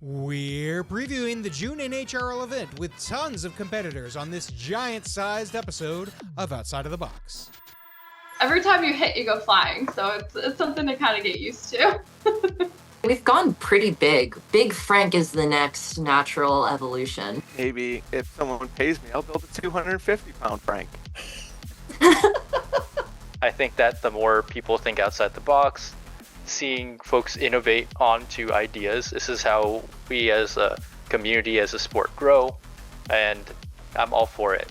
We're previewing the June NHRL event with tons of competitors on this giant-sized episode of Outside of the Box. Every time you hit, you go flying, so it's something to kind of get used to. We've gone pretty big. Big Frank is the next natural evolution. Maybe if someone pays me, I'll build a 250-pound Frank. I think that the more people think outside the box, seeing folks innovate onto ideas, this is how we as a community, as a sport grow, and I'm all for it.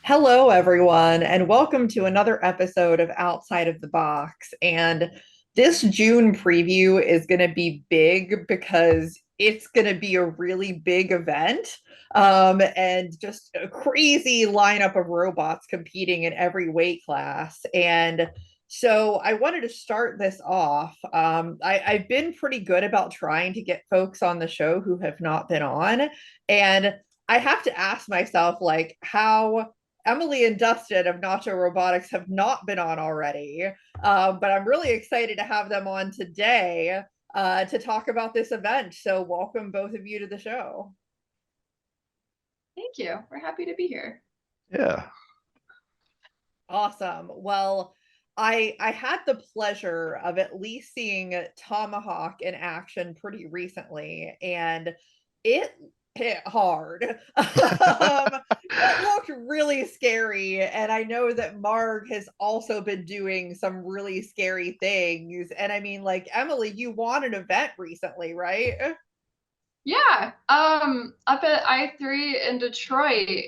Hello, everyone, and welcome to another episode of Outside of the Box. And this June preview is going to be big because it's going to be a really big event and just a crazy lineup of robots competing in every weight class. And so I wanted to start this off. I've been pretty good about trying to get folks on the show who have not been on. And I have to ask myself, like, how Emily and Dustin of Nacho Robotics have not been on already, but I'm really excited to have them on today to talk about this event. So welcome both of you to the show. Thank you. We're happy to be here. Yeah. Awesome. Well, I had the pleasure of at least seeing Tomahawk in action pretty recently, and it hit hard. It looked really scary, and I know that Marg has also been doing some really scary things. And I mean, like, Emily, you won an event recently, right? Yeah. Up at I3 in Detroit,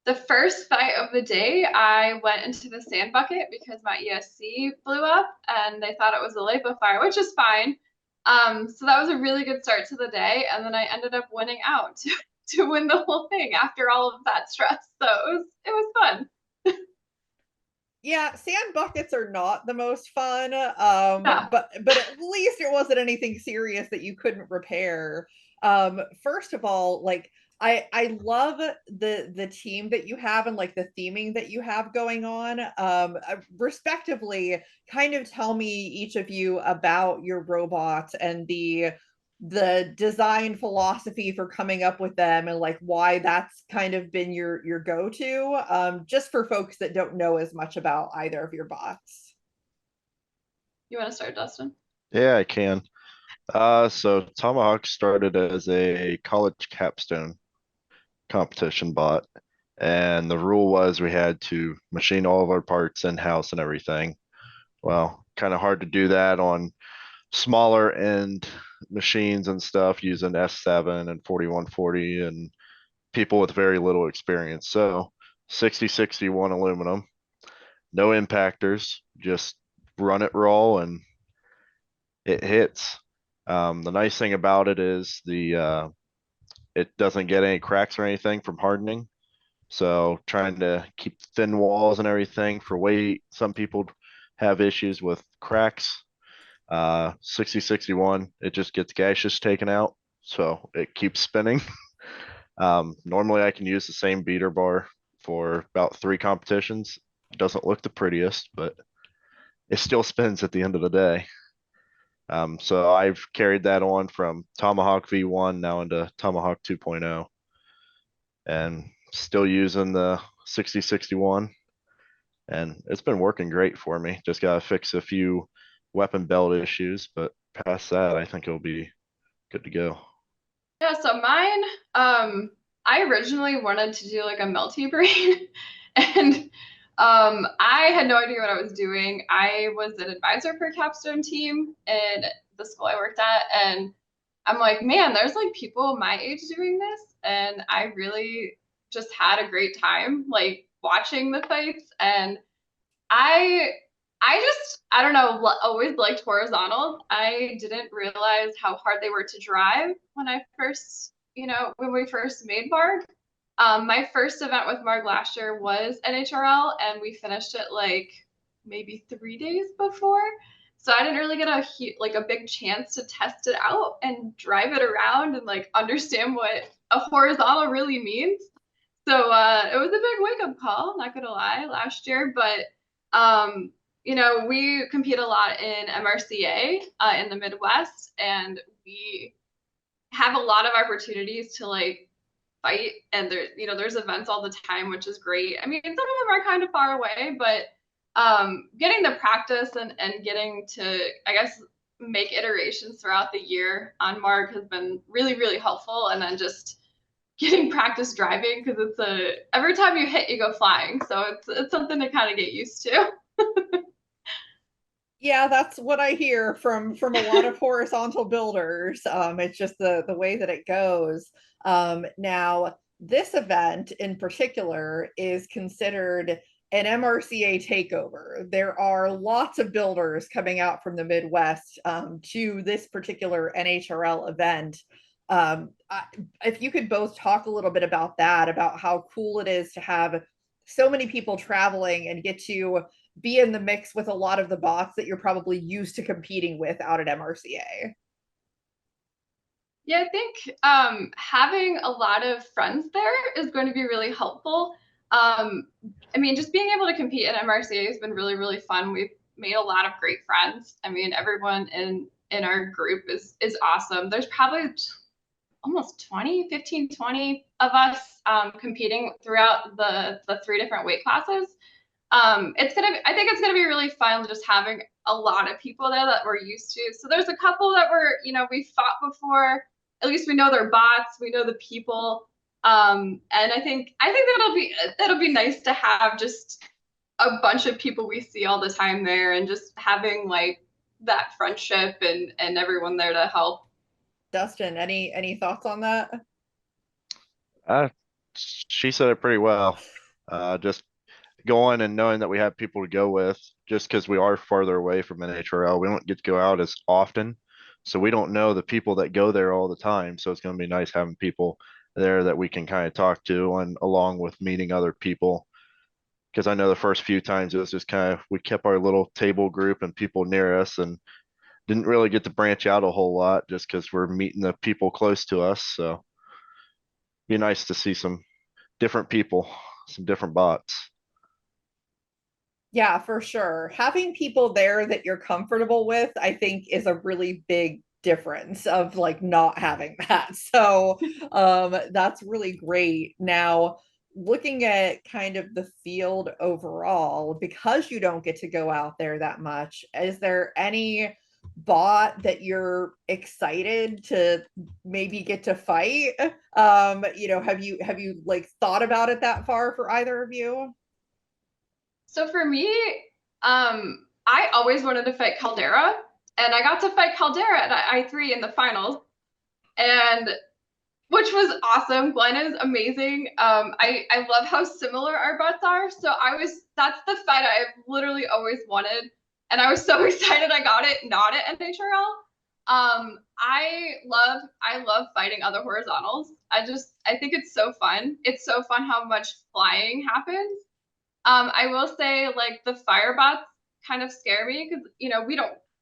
the first fight of the day, I went into the sand bucket because my ESC blew up and they thought it was a LiPo fire, which is fine. So that was a really good start to the day, and then I ended up winning out to win the whole thing after all of that stress. So it was fun. Yeah, sand buckets are not the most fun, Yeah. but at least it wasn't anything serious that you couldn't repair. First of all, like, I love the team that you have and like the theming that you have going on. Respectively, kind of tell me, each of you, about your robots and the design philosophy for coming up with them, and like why that's kind of been your go-to, just for folks that don't know as much about either of your bots. You want to start, Dustin? Yeah, I can. So Tomahawk started as a college capstone competition bot, and the rule was we had to machine all of our parts in-house and everything. Well, kind of hard to do that on smaller end machines and stuff using S7 and 4140 and people with very little experience. So 6061 aluminum, no impactors, just run it raw and it hits. The nice thing about it is it doesn't get any cracks or anything from hardening. So trying to keep thin walls and everything for weight. Some people have issues with cracks. 6061, it just gets gaseous taken out, so it keeps spinning. Normally I can use the same beater bar for about 3 competitions. It doesn't look the prettiest, but it still spins at the end of the day. So I've carried that on from Tomahawk V1 now into Tomahawk 2.0 and still using the 6061, and it's been working great for me. Just gotta fix a few weapon belt issues, but past that, I think it'll be good to go. Yeah, so mine, I originally wanted to do like a melty brain, and I had no idea what I was doing. I was an advisor for a capstone team in the school I worked at, and I'm like, man, there's like people my age doing this, and I really just had a great time like watching the fights. And I I don't know, always liked horizontal. I didn't realize how hard they were to drive when when we first made Marg. My first event with Marg last year was NHRL, and we finished it like maybe 3 days before. So I didn't really get a big chance to test it out and drive it around and like understand what a horizontal really means. So it was a big wake up call, not gonna lie, last year. But we compete a lot in MRCA in the Midwest, and we have a lot of opportunities to like fight, and there's events all the time, which is great. I mean, some of them are kind of far away, but getting the practice and getting to, I guess, make iterations throughout the year on Mark has been really, really helpful. And then just getting practice driving, because every time you hit, you go flying. So it's something to kind of get used to. Yeah, that's what I hear from a lot of horizontal builders. It's just the way that it goes. Now, this event in particular is considered an MRCA takeover. There are lots of builders coming out from the Midwest to this particular NHRL event. If you could both talk a little bit about that, about how cool it is to have so many people traveling and get to be in the mix with a lot of the bots that you're probably used to competing with out at MRCA. Yeah, I think having a lot of friends there is going to be really helpful. I mean, just being able to compete at MRCA has been really, really fun. We've made a lot of great friends. I mean, everyone in our group is awesome. There's probably almost 20 of us competing throughout the 3 different weight classes. I think it's gonna be really fun just having a lot of people there that we're used to. So there's a couple that we fought before. At least we know they're bots. We know the people. And I think that'll be nice to have just a bunch of people we see all the time there, and just having like that friendship and everyone there to help. Dustin, any thoughts on that? She said it pretty well. Just going and knowing that we have people to go with, just because we are farther away from NHRL, we don't get to go out as often. So we don't know the people that go there all the time. So it's going to be nice having people there that we can kind of talk to, and along with meeting other people. Because I know the first few times it was just kind of, we kept our little table group and people near us, and didn't really get to branch out a whole lot just because we're meeting the people close to us. So be nice to see some different people, some different bots. Yeah, for sure. Having people there that you're comfortable with, I think, is a really big difference of like not having that. So that's really great. Now, looking at kind of the field overall, because you don't get to go out there that much, is there any bot that you're excited to maybe get to fight? Have you like thought about it that far for either of you? So for me, I always wanted to fight Caldera, and I got to fight Caldera at I3 in the finals, and which was awesome. Glenn is amazing. I love how similar our bots are. So that's the fight I've literally always wanted. And I was so excited I got it, not at NHRL. I love fighting other horizontals. I think it's so fun. It's so fun how much flying happens. I will say, like, the firebots kind of scare me, because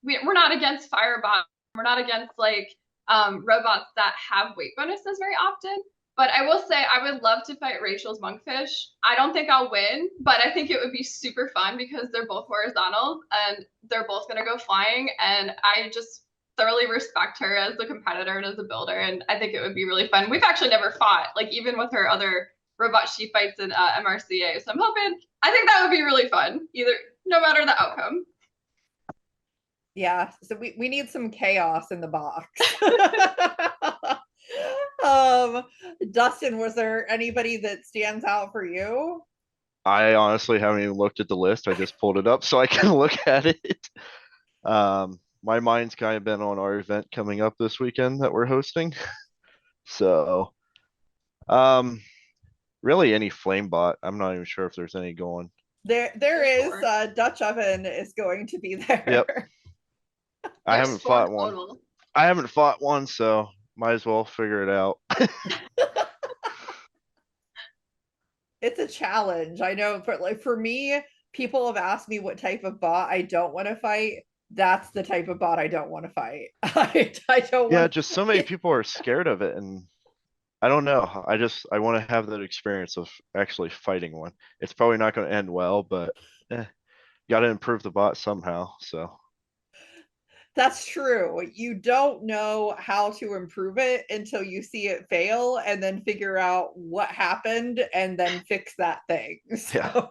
we're not against firebots. We're not against like robots that have weight bonuses very often. But I will say I would love to fight Rachel's monkfish. I don't think I'll win, but I think it would be super fun because they're both horizontal and they're both gonna go flying. And I just thoroughly respect her as a competitor and as a builder. And I think it would be really fun. We've actually never fought, like even with her other robot she fights in MRCA. So I think that would be really fun, no matter the outcome. Yeah, so we need some chaos in the box. Dustin, was there anybody that stands out for you? I honestly haven't even looked at the list. I just pulled it up so I can look at it. My mind's kind of been on our event coming up this weekend that we're hosting. So, really any flame bot. I'm not even sure if there's any going. There is Sure. Dutch Oven is going to be there. Yep. I There's haven't 4 fought one. total. I haven't fought one, so might as well figure it out. It's a challenge. I know, but like for me, people have asked me what type of bot I don't want to fight. That's the type of bot I don't want to fight. I don't Yeah, want just so many people are scared of it, and I don't know. I want to have that experience of actually fighting one. It's probably not going to end well, but got to improve the bot somehow. So That's true. You don't know how to improve it until you see it fail and then figure out what happened and then fix that thing. yeah.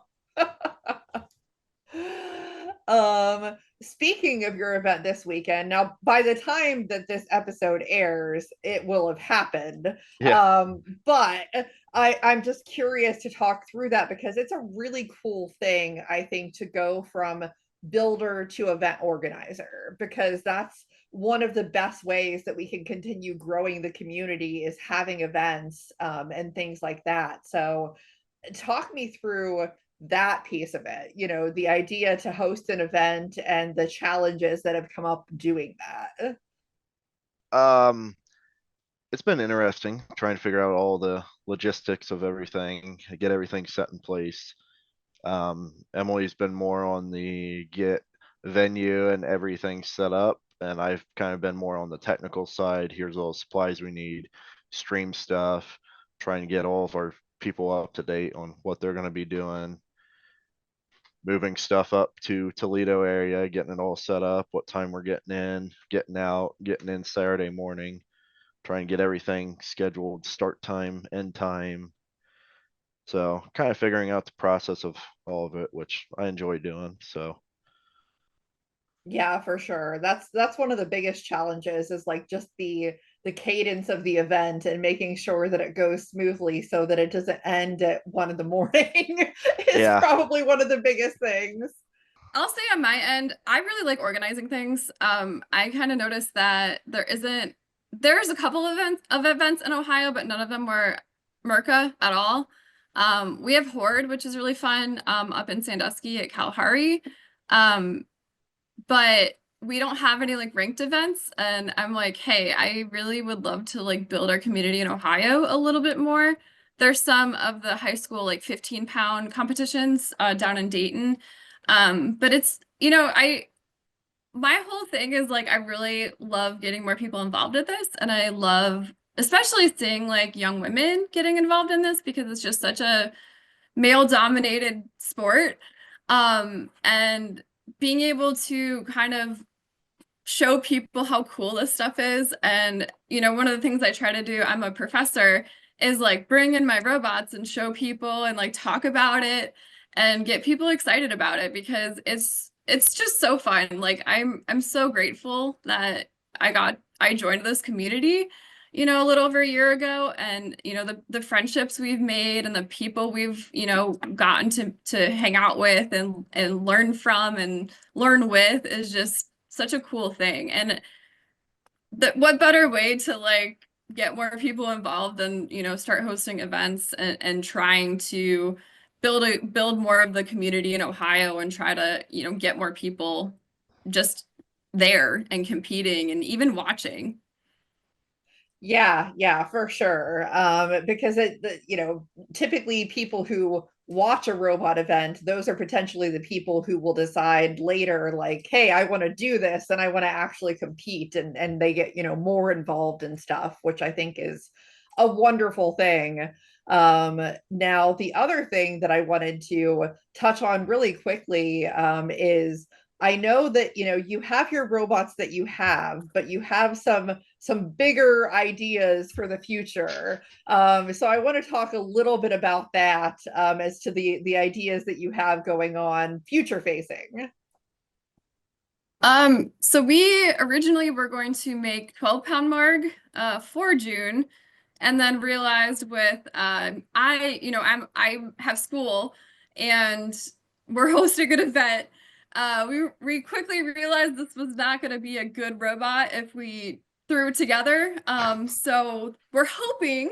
So, speaking of your event this weekend, now by the time that this episode airs, it will have happened. Yeah. But I'm just curious to talk through that because it's a really cool thing, I think, to go from builder to event organizer, because that's one of the best ways that we can continue growing the community is having events and things like that. So talk me through that piece of it, you know, the idea to host an event and the challenges that have come up doing that. Um, it's been interesting trying to figure out all the logistics of everything, get everything set in place. Emily's been more on the get venue and everything set up, and I've kind of been more on the technical side. Here's all the supplies we need, stream stuff, trying to get all of our people up to date on what they're going to be doing, moving stuff up to Toledo area, getting it all set up, what time we're getting in, getting out, getting in Saturday morning, trying to get everything scheduled, start time, end time. So kind of figuring out the process of all of it, which I enjoy doing. So Yeah, for sure. That's one of the biggest challenges is like just the cadence of the event and making sure that it goes smoothly so that it doesn't end at 1 in the morning is yeah, probably one of the biggest things. I'll say on my end, I really like organizing things. I kind of noticed that there's a couple of events in Ohio, but none of them were Merca at all. We have Horde, which is really fun, up in Sandusky at Kalahari. But we don't have any like ranked events, and I'm like, hey, I really would love to like build our community in Ohio a little bit more. There's some of the high school like 15-pound competitions down in Dayton. But it's, my whole thing is like I really love getting more people involved in this, and I love especially seeing like young women getting involved in this because it's just such a male-dominated sport. And being able to kind of show people how cool this stuff is. And, one of the things I try to do, I'm a professor, is like bring in my robots and show people and like talk about it and get people excited about it because it's just so fun. Like I'm so grateful that I joined this community, a little over a year ago. And, the friendships we've made and the people we've, gotten to hang out with and learn from and learn with is just such a cool thing. And what better way to like get more people involved than, start hosting events and trying to build more of the community in Ohio and try to, get more people just there and competing and even watching. Yeah, for sure. Because typically people who watch a robot event, those are potentially the people who will decide later, like, hey, I want to do this and I want to actually compete, and they get, more involved in stuff, which I think is a wonderful thing. Now the other thing that I wanted to touch on really quickly is I know that you have your robots that you have, but you have some bigger ideas for the future. So I want to talk a little bit about that as to the ideas that you have going on future facing. So we originally were going to make 12-pound Marg for June, and then realized with I have school and we're hosting an event. We quickly realized this was not going to be a good robot if we threw it together. So we're hoping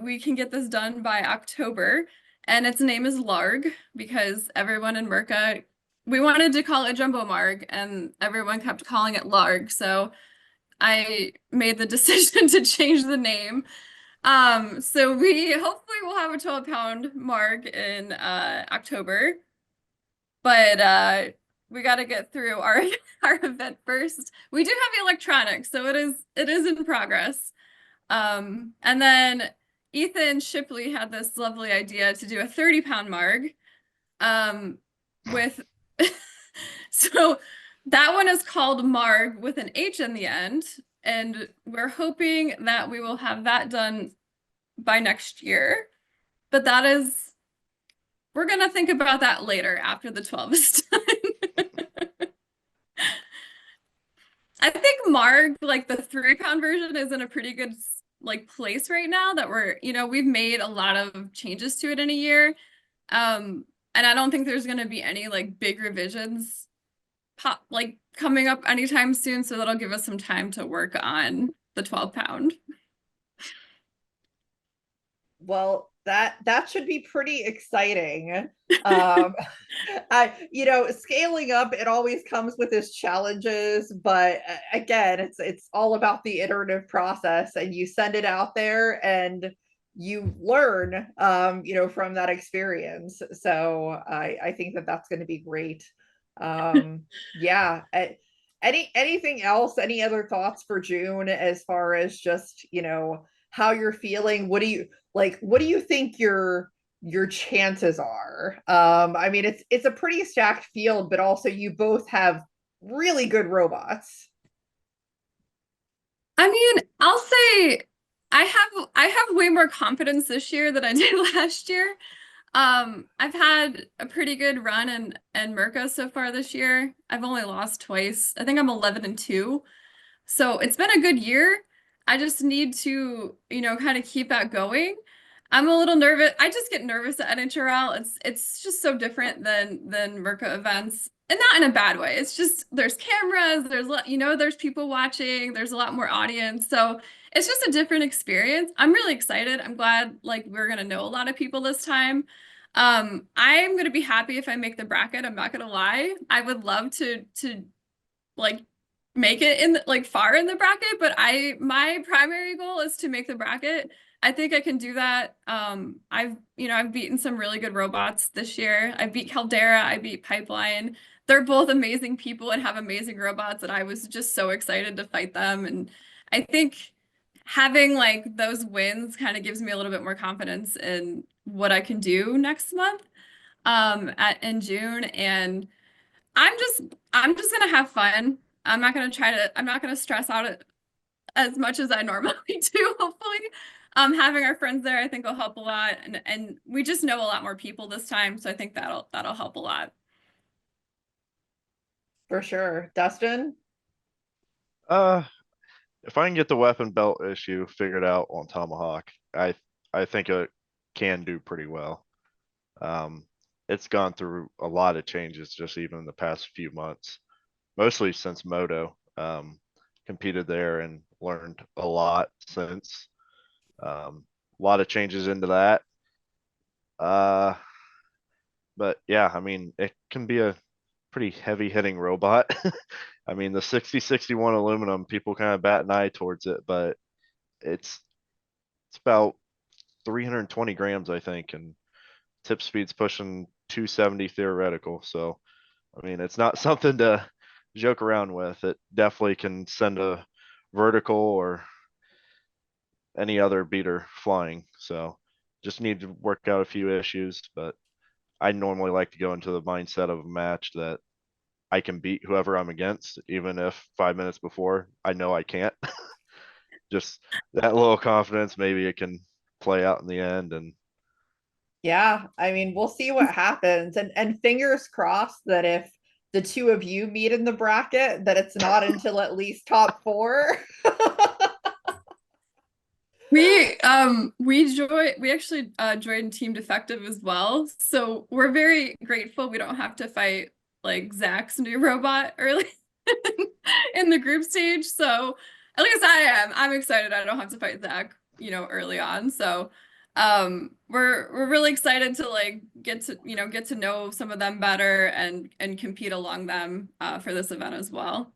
we can get this done by October, and its name is Larg because everyone in Merca, we wanted to call it Jumbo Marg, and everyone kept calling it Larg. So I made the decision to change the name. So we hopefully will have a 12-pound Marg in October, but we got to get through our our event first. We do have the electronics, so it is in progress. And then Ethan Shipley had this lovely idea to do a 30-pound Marg with So that one is called Marg with an H in the end, and we're hoping that we will have that done by next year. But we're gonna think about that later after the 12 is done. I think Marg, like the 3-pound version, is in a pretty good like place right now that we've made a lot of changes to it in a year. And I don't think there's gonna be any like big revisions coming up anytime soon, so that'll give us some time to work on the 12-pound. Well, that should be pretty exciting. Scaling up, it always comes with its challenges, but again, it's all about the iterative process, and you send it out there and you learn from that experience. So I think that's going to be great. Yeah. Anything else, any other thoughts for June as far as just how you're feeling? What do you think your chances are? I mean, it's a pretty stacked field, but also you both have really good robots. I mean, I'll say I have way more confidence this year than I did last year. I've had a pretty good run in Merca so far this year. I've only lost twice. I think I'm 11-2. So it's been a good year. I just need to, kind of keep that going. I'm a little nervous. I just get nervous at NHRL. It's just so different than Merca events, and not in a bad way. It's just there's cameras, there's people watching, there's a lot more audience. So it's just a different experience. I'm really excited. I'm glad like we're gonna know a lot of people this time. I'm gonna be happy if I make the bracket. I'm not gonna lie. I would love to like make it in far in the bracket, but my primary goal is to make the bracket. I think I can do that. I've beaten some really good robots this year. I beat Caldera, I beat Pipeline. They're both amazing people and have amazing robots, and I was just so excited to fight them. And I think having like those wins kind of gives me a little bit more confidence in what I can do next month in June. And I'm just gonna have fun. I'm not gonna stress out as much as I normally do, hopefully. Having our friends there, I think will help a lot. And we just know a lot more people this time, so I think that'll help a lot. For sure. Dustin? If I can get the weapon belt issue figured out on Tomahawk, I think it can do pretty well. It's gone through a lot of changes just even in the past few months, mostly since Moto competed there and learned a lot since. A lot of changes into that. But yeah, I mean, it can be a pretty heavy hitting robot. I mean, the 6061 aluminum, people kind of bat an eye towards it, but it's about 320 grams, I think, and tip speed's pushing 270 theoretical. So, I mean, it's not something to joke around with. It definitely can send a vertical or any other beater flying. So, just need to work out a few issues, but I normally like to go into the mindset of a match that I can beat whoever I'm against, even if 5 minutes before I know I can't. Just that little confidence, maybe it can play out in the end. And Yeah, I mean, we'll see what happens. And fingers crossed that if the two of you meet in the bracket, that it's not until at least top 4. We actually joined Team Defective as well, so we're very grateful we don't have to fight like Zach's new robot early in the group stage. So at least I'm excited I don't have to fight Zach, early on. So we're really excited to like get to know some of them better and compete along them for this event as well.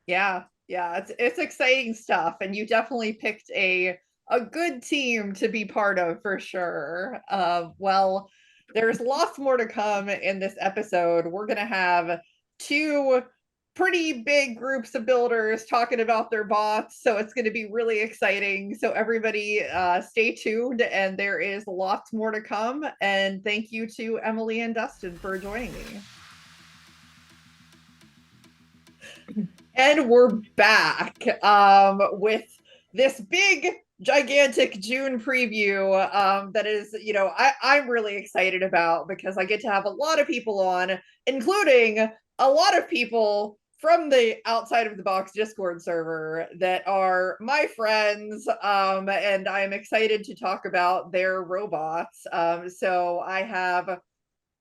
Yeah, it's exciting stuff, and you definitely picked a good team to be part of for sure. Well, there's lots more to come in this episode. We're gonna have two pretty big groups of builders talking about their bots, so it's going to be really exciting. So everybody stay tuned, and there is lots more to come. And thank you to Emily and Dustin for joining me. And we're back with this big gigantic June preview that is, I'm really excited about, because I get to have a lot of people on, including a lot of people from the Outside of the Box Discord server that are my friends, and I'm excited to talk about their robots. So I have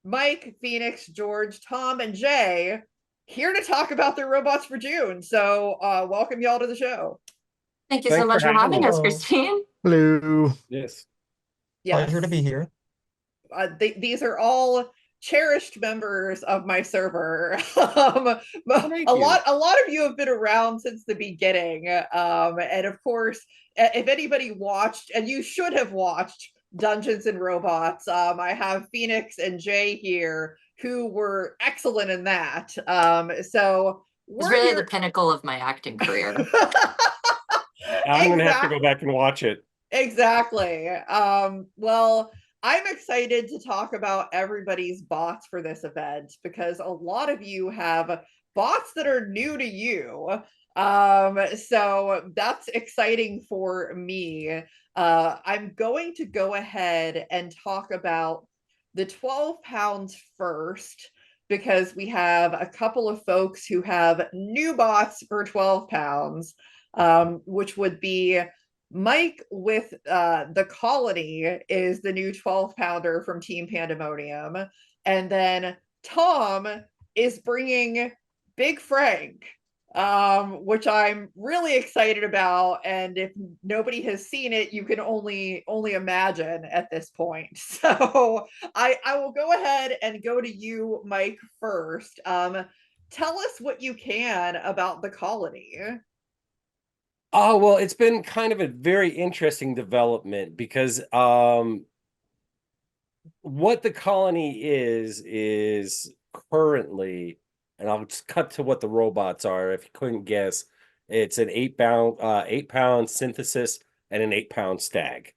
Mike, Phoenix, George, Tom, and Jay here to talk about their robots for June. So welcome y'all to the show. Thank you Thanks so much for for having having us, us. Christine. Hello. Yes. Yes. Pleasure to be here. These are all cherished members of my server. Thank a you. lot of you have been around since the beginning. And of course, if anybody watched, and you should have watched Dungeons and Robots, I have Phoenix and Jay here who were excellent in that. So It's really the pinnacle of my acting career. I'm going to have to go back and watch it. Exactly. Well, I'm excited to talk about everybody's bots for this event, because a lot of you have bots that are new to you. So that's exciting for me. I'm going to go ahead and talk about the 12 pounds first, because we have a couple of folks who have new bots for 12 pounds, which would be Mike with the Colony is the new 12 pounder from Team Pandemonium. And then Tom is bringing Big Frank, which I'm really excited about. And if nobody has seen it, you can only imagine at this point. So I will go ahead and go to you, Mike, first. Tell us what you can about the Colony. Oh, well, it's been kind of a very interesting development, because what the Colony is currently, and I'll just cut to what the robots are if you couldn't guess. It's an 8-pound synthesis and an 8-pound stag.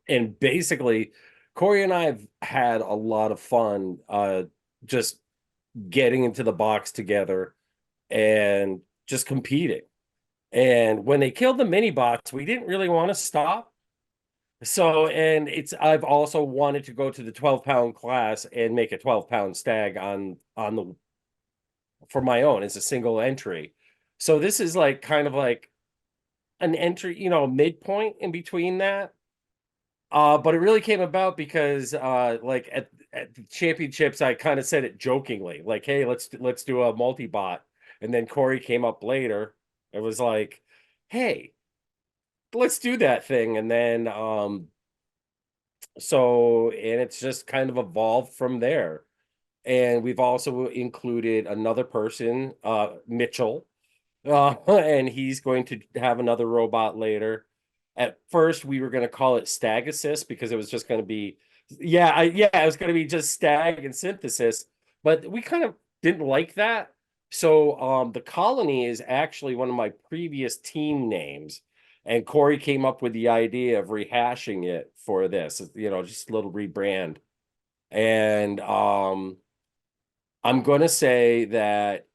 And basically, Corey and I have had a lot of fun just getting into the box together and just competing. And when they killed the mini bots, we didn't really want to stop. So, and I've also wanted to go to the 12-pound class and make a 12-pound stag for my own as a single entry. So this is like kind of like an entry, midpoint in between that. But it really came about because like at the championships, I kind of said it jokingly, like, hey, let's do a multi-bot. And then Corey came up later. It was like, hey, let's do that thing. And then and it's just kind of evolved from there. And we've also included another person, Mitchell, and he's going to have another robot later. At first, we were going to call it Stag Assist, because it was just going to be, it was going to be just Stag and Synthesis, but we kind of didn't like that. So the Colony is actually one of my previous team names, and Corey came up with the idea of rehashing it for this, just a little rebrand. And I'm going to say that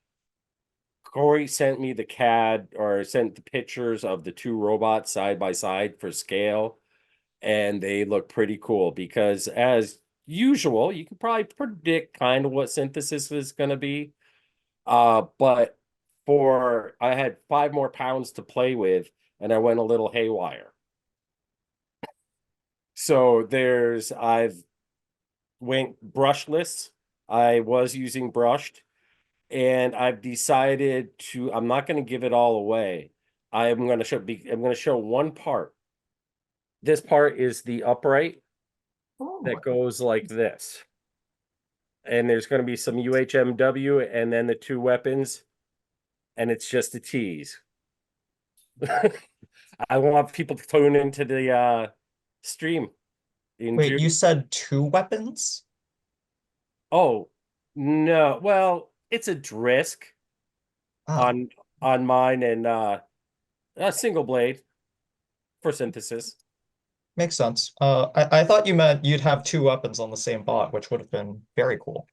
Corey sent me the CAD, or sent the pictures of the two robots side by side for scale, and they look pretty cool, because as usual, you can probably predict kind of what Synthesis is going to be. But I had 5 more pounds to play with, and I went a little haywire. So I've went brushless. I was using brushed, and I've decided I'm not going to give it all away. I'm going to show one part. This part is the upright that goes like this. And there's going to be some UHMW, and then the 2 weapons, and it's just a tease. I want people to tune into the stream. Wait, you said 2 weapons? Oh, no. Well, it's a Drisk. Ah, on mine, and a single blade for synthesis. makes sense. I thought you meant you'd have two weapons on the same bot, which would have been very cool.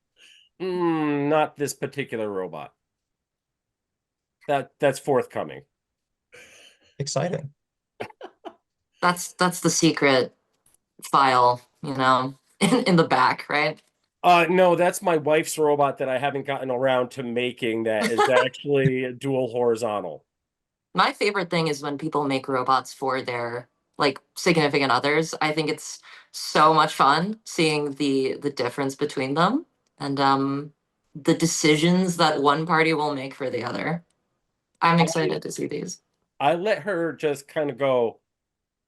Not this particular robot. That's forthcoming. Exciting. That's the secret file, in the back, right? No, that's my wife's robot that I haven't gotten around to making that is actually dual horizontal. My favorite thing is when people make robots for their like significant others. I think it's so much fun seeing the difference between them and the decisions that one party will make for the other. I'm excited to see these. I let her just kind of go,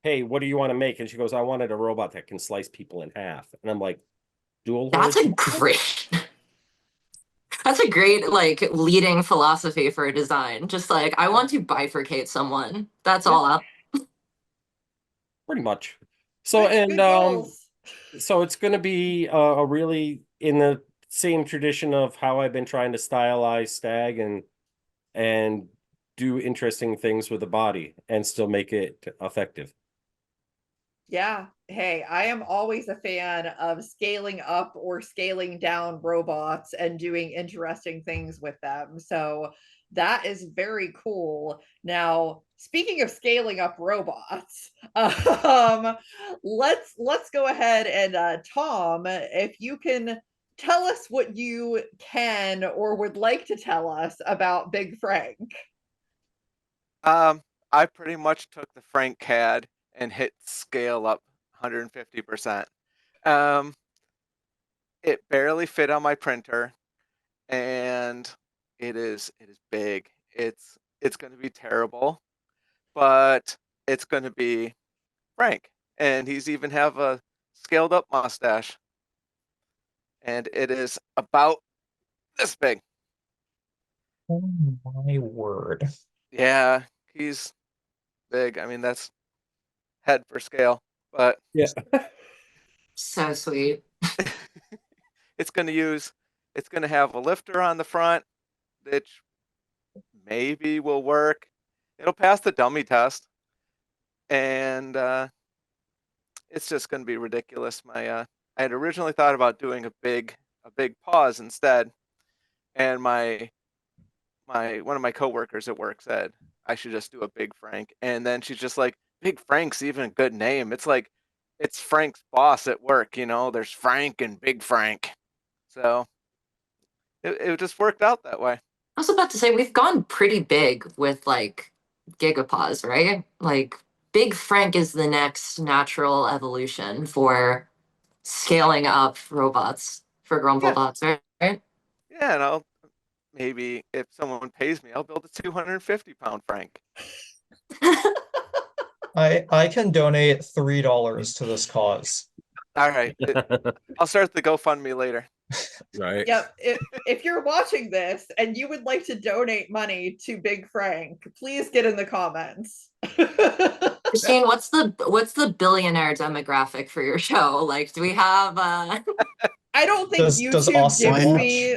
hey, what do you want to make? And she goes, I wanted a robot that can slice people in half. And I'm like, dual That's a horizontal? great that's a great like leading philosophy for a design. Just like I want to bifurcate someone. That's all up. Pretty much. So Good goals. so it's going to be a really in the same tradition of how I've been trying to stylize Stag and do interesting things with the body and still make it effective. Yeah. Hey, I am always a fan of scaling up or scaling down robots and doing interesting things with them. So that is very cool. Now, speaking of scaling up robots, let's go ahead and Tom, if you can tell us what you can or would like to tell us about Big Frank. I pretty much took the Frank CAD and hit scale up 150%. It barely fit on my printer, and it is big. It's going to be terrible, but it's going to be Frank, and he's even have a scaled up mustache, and it is about this big. Oh my word. Yeah, he's big. I mean, that's head for scale, but yeah. So sweet. it's going to have a lifter on the front, which maybe will work. It'll pass the dummy test, and it's just going to be ridiculous. I had originally thought about doing a big pause instead, and one of my coworkers at work said I should just do a Big Frank, and then she's just like, Big Frank's even a good name. It's like it's Frank's boss at work, there's Frank and Big Frank. So it just worked out that way. I was about to say we've gone pretty big with like Gigapause, right? Like Big Frank is the next natural evolution for scaling up robots for Grumble bots, right? Yeah, and maybe if someone pays me, I'll build a 250-pound Frank. I can donate $3 to this cause. All right. I'll start the GoFundMe later. Right. Yep. If you're watching this and you would like to donate money to Big Frank, please get in the comments. Christine, what's the billionaire demographic for your show? Like, do we have I don't think does YouTube Austin gives watch? me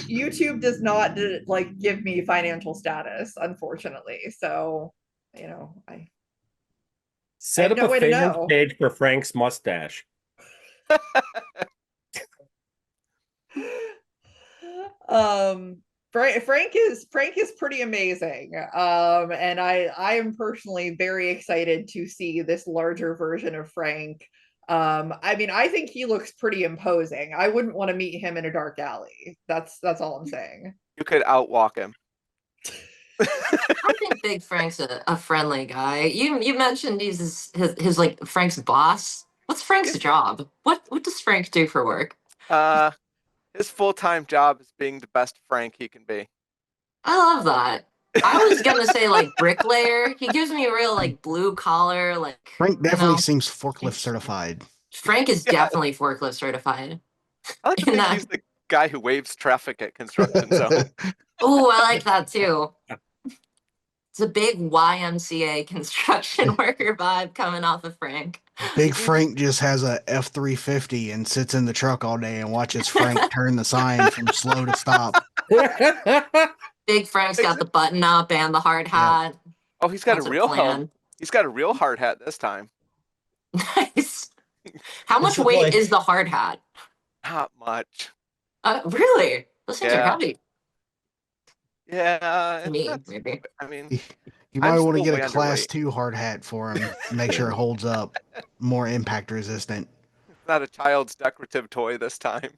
YouTube does not like give me financial status, unfortunately. So, I Set have up no way a to famous know. page for Frank's mustache. Frank is pretty amazing. And I am personally very excited to see this larger version of Frank. I mean, I think he looks pretty imposing. I wouldn't want to meet him in a dark alley. That's all I'm saying. You could outwalk him. I think Big Frank's a friendly guy. You mentioned he's his like Frank's boss. What's Frank's job? What does Frank do for work? His full-time job is being the best Frank he can be. I love that. I was gonna say like bricklayer. He gives me a real like blue collar like. Frank definitely seems forklift certified. Frank is definitely forklift certified. I like to think he's the guy who waves traffic at construction zone. Oh, I like that too. It's a big YMCA construction worker vibe coming off of Frank. Big Frank just has a F-350 and sits in the truck all day and watches Frank turn the sign from slow to stop. Big Frank's got the button up and the hard hat. Oh, he's got a Lots of real plan. He's got a real hard hat this time. Nice. How much Is it weight like- is the hard hat? Not much. Really? Those things are Yeah. heavy. Yeah, To it's me, not. maybe. I mean, You I'm might want to still get way a class underweight. 2 hard hat for him. Make sure it holds up. More impact resistant. It's not a child's decorative toy this time.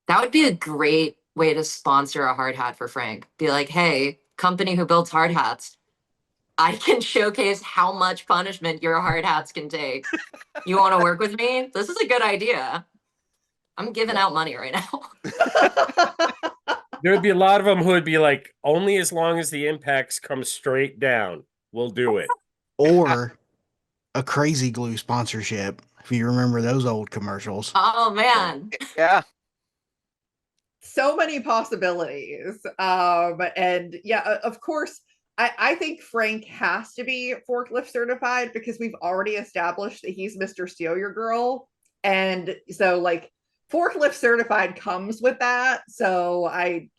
That would be a great way to sponsor a hard hat for Frank. Be like, hey, company who builds hard hats, I can showcase how much punishment your hard hats can take. You want to work with me? This is a good idea. I'm giving out money right now. There would be a lot of them who would be like, only as long as the impacts come straight down, we'll do it. Or a Crazy Glue sponsorship, if you remember those old commercials. Oh man. Yeah. So many possibilities. And yeah, of course, I think Frank has to be forklift certified because we've already established that he's Mr. Steal Your Girl. And so like forklift certified comes with that. So I'm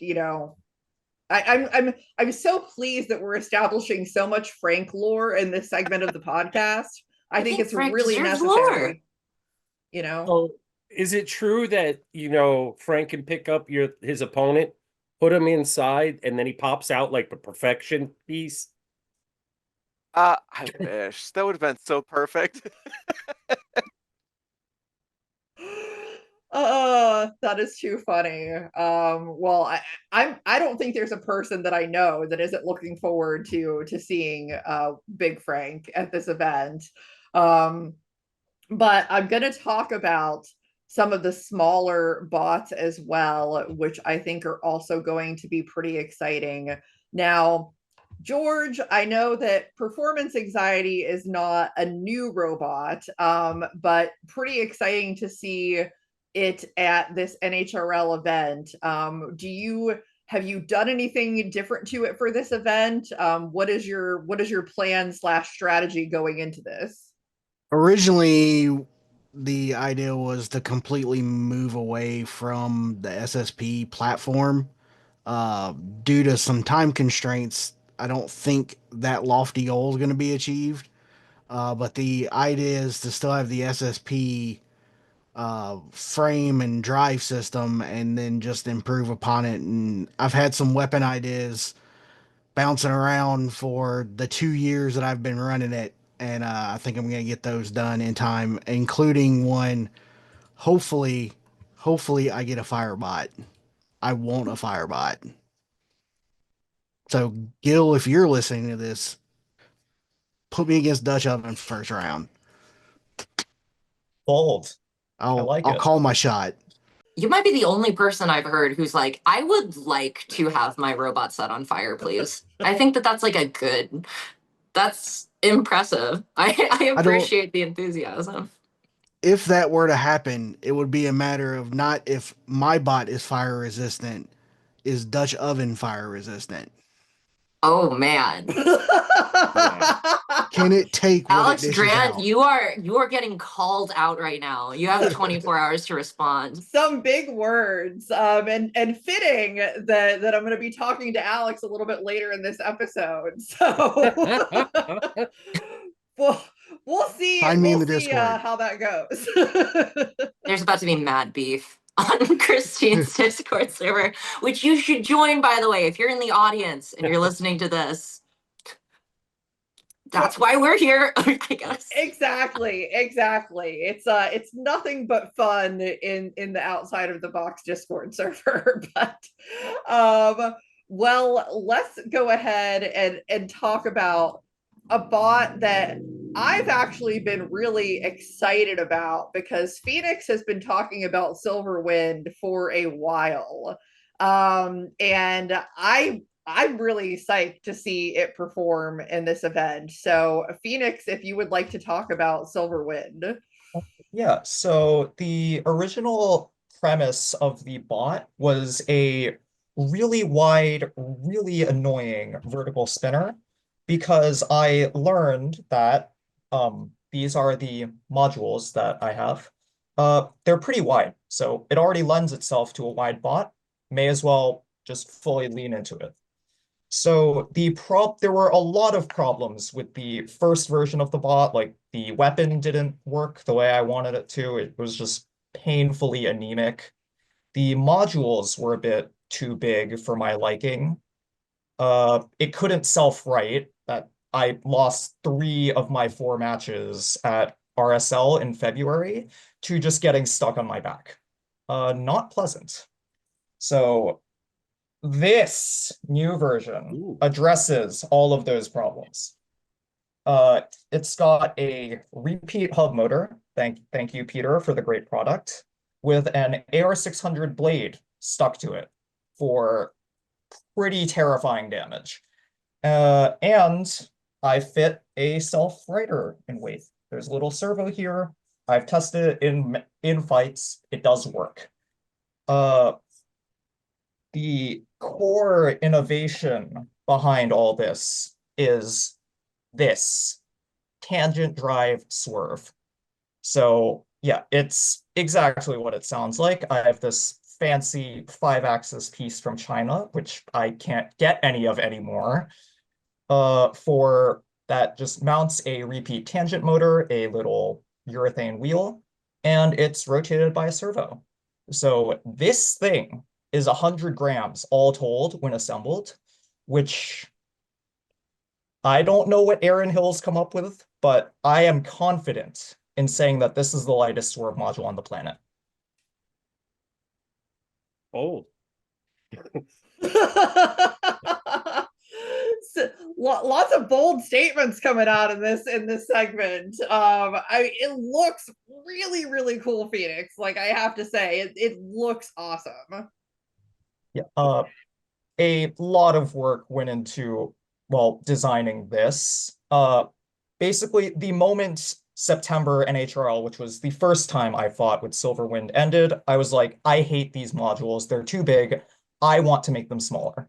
so pleased that we're establishing so much Frank lore in this segment of the podcast. I think it's Frank really deserves necessary. lore. So is it true that, Frank can pick up his opponent, put him inside, and then he pops out like the perfection piece? I wish that would have been so perfect. That is too funny. Well, I don't think there's a person that I know that isn't looking forward to seeing Big Frank at this event. But I'm gonna talk about some of the smaller bots as well, which I think are also going to be pretty exciting. Now, George, I know that performance anxiety is not a new robot, but pretty exciting to see it at this NHRL event. Have you done anything different to it for this event? What is your plan / strategy going into this? Originally, the idea was to completely move away from the SSP platform. Due to some time constraints, I don't think that lofty goal is going to be achieved. But the idea is to still have the SSP frame and drive system and then just improve upon it. And I've had some weapon ideas bouncing around for the 2 years that I've been running it. And I think I'm going to get those done in time, including one. Hopefully, I get a firebot. I want a firebot. So, Gil, if you're listening to this, put me against Dutch Oven first round. Bold. I like I'll it. call my shot. You might be the only person I've heard who's like, I would like to have my robot set on fire, please. I think that's like that's impressive. I appreciate the enthusiasm. If that were to happen, it would be a matter of not if my bot is fire resistant, is Dutch Oven fire resistant? Oh man. Can it take what Alex it dishes Grant, out? you are getting called out right now. You have 24 hours to respond. Some big words. And fitting that I'm gonna be talking to Alex a little bit later in this episode. So we'll see. Find me in the see Discord. how that goes. There's about to be mad beef on Christine's Discord server, which you should join, by the way, if you're in the audience and you're listening to this. That's why we're here, I guess. Exactly. It's nothing but fun in the outside of the box Discord server. But well, let's go ahead and talk about a bot that I've actually been really excited about because Phoenix has been talking about Silver Wind for a while. And I'm really psyched to see it perform in this event. So, Phoenix, if you would like to talk about Silver Wind. Yeah, so the original premise of the bot was a really wide, really annoying vertical spinner because I learned that these are the modules that I have. They're pretty wide, so it already lends itself to a wide bot. May as well just fully lean into it. So there were a lot of problems with the first version of the bot. Like the weapon didn't work the way I wanted it to. It was just painfully anemic. The modules were a bit too big for my liking. It couldn't self-write. That I lost 3 of my 4 matches at RSL in February to just getting stuck on my back. Not pleasant. So this new version Ooh. addresses all of those problems. It's got a repeat hub motor. Thank you, Peter, for the great product, with an AR600 blade stuck to it for pretty terrifying damage. And I fit a self-righter in weight. There's a little servo here. I've tested it in fights. It does work. The core innovation behind all this is this tangent drive swerve. So yeah, it's exactly what it sounds like. I have this fancy 5-axis piece from China, which I can't get any of anymore, for that just mounts a repeat tangent motor, a little urethane wheel, and it's rotated by a servo. So this thing is 100 grams all told when assembled, which I don't know what Aaron Hill's come up with, but I am confident in saying that this is the lightest swerve module on the planet. Oh, Lots of bold statements coming out in this segment. It looks really cool, Phoenix. Like I have to say, it looks awesome. Yeah. A lot of work went into, well, designing this. Basically, the moment September NHRL, which was the first time I fought with Silverwind, ended, I was like, I hate these modules. They're too big. I want to make them smaller.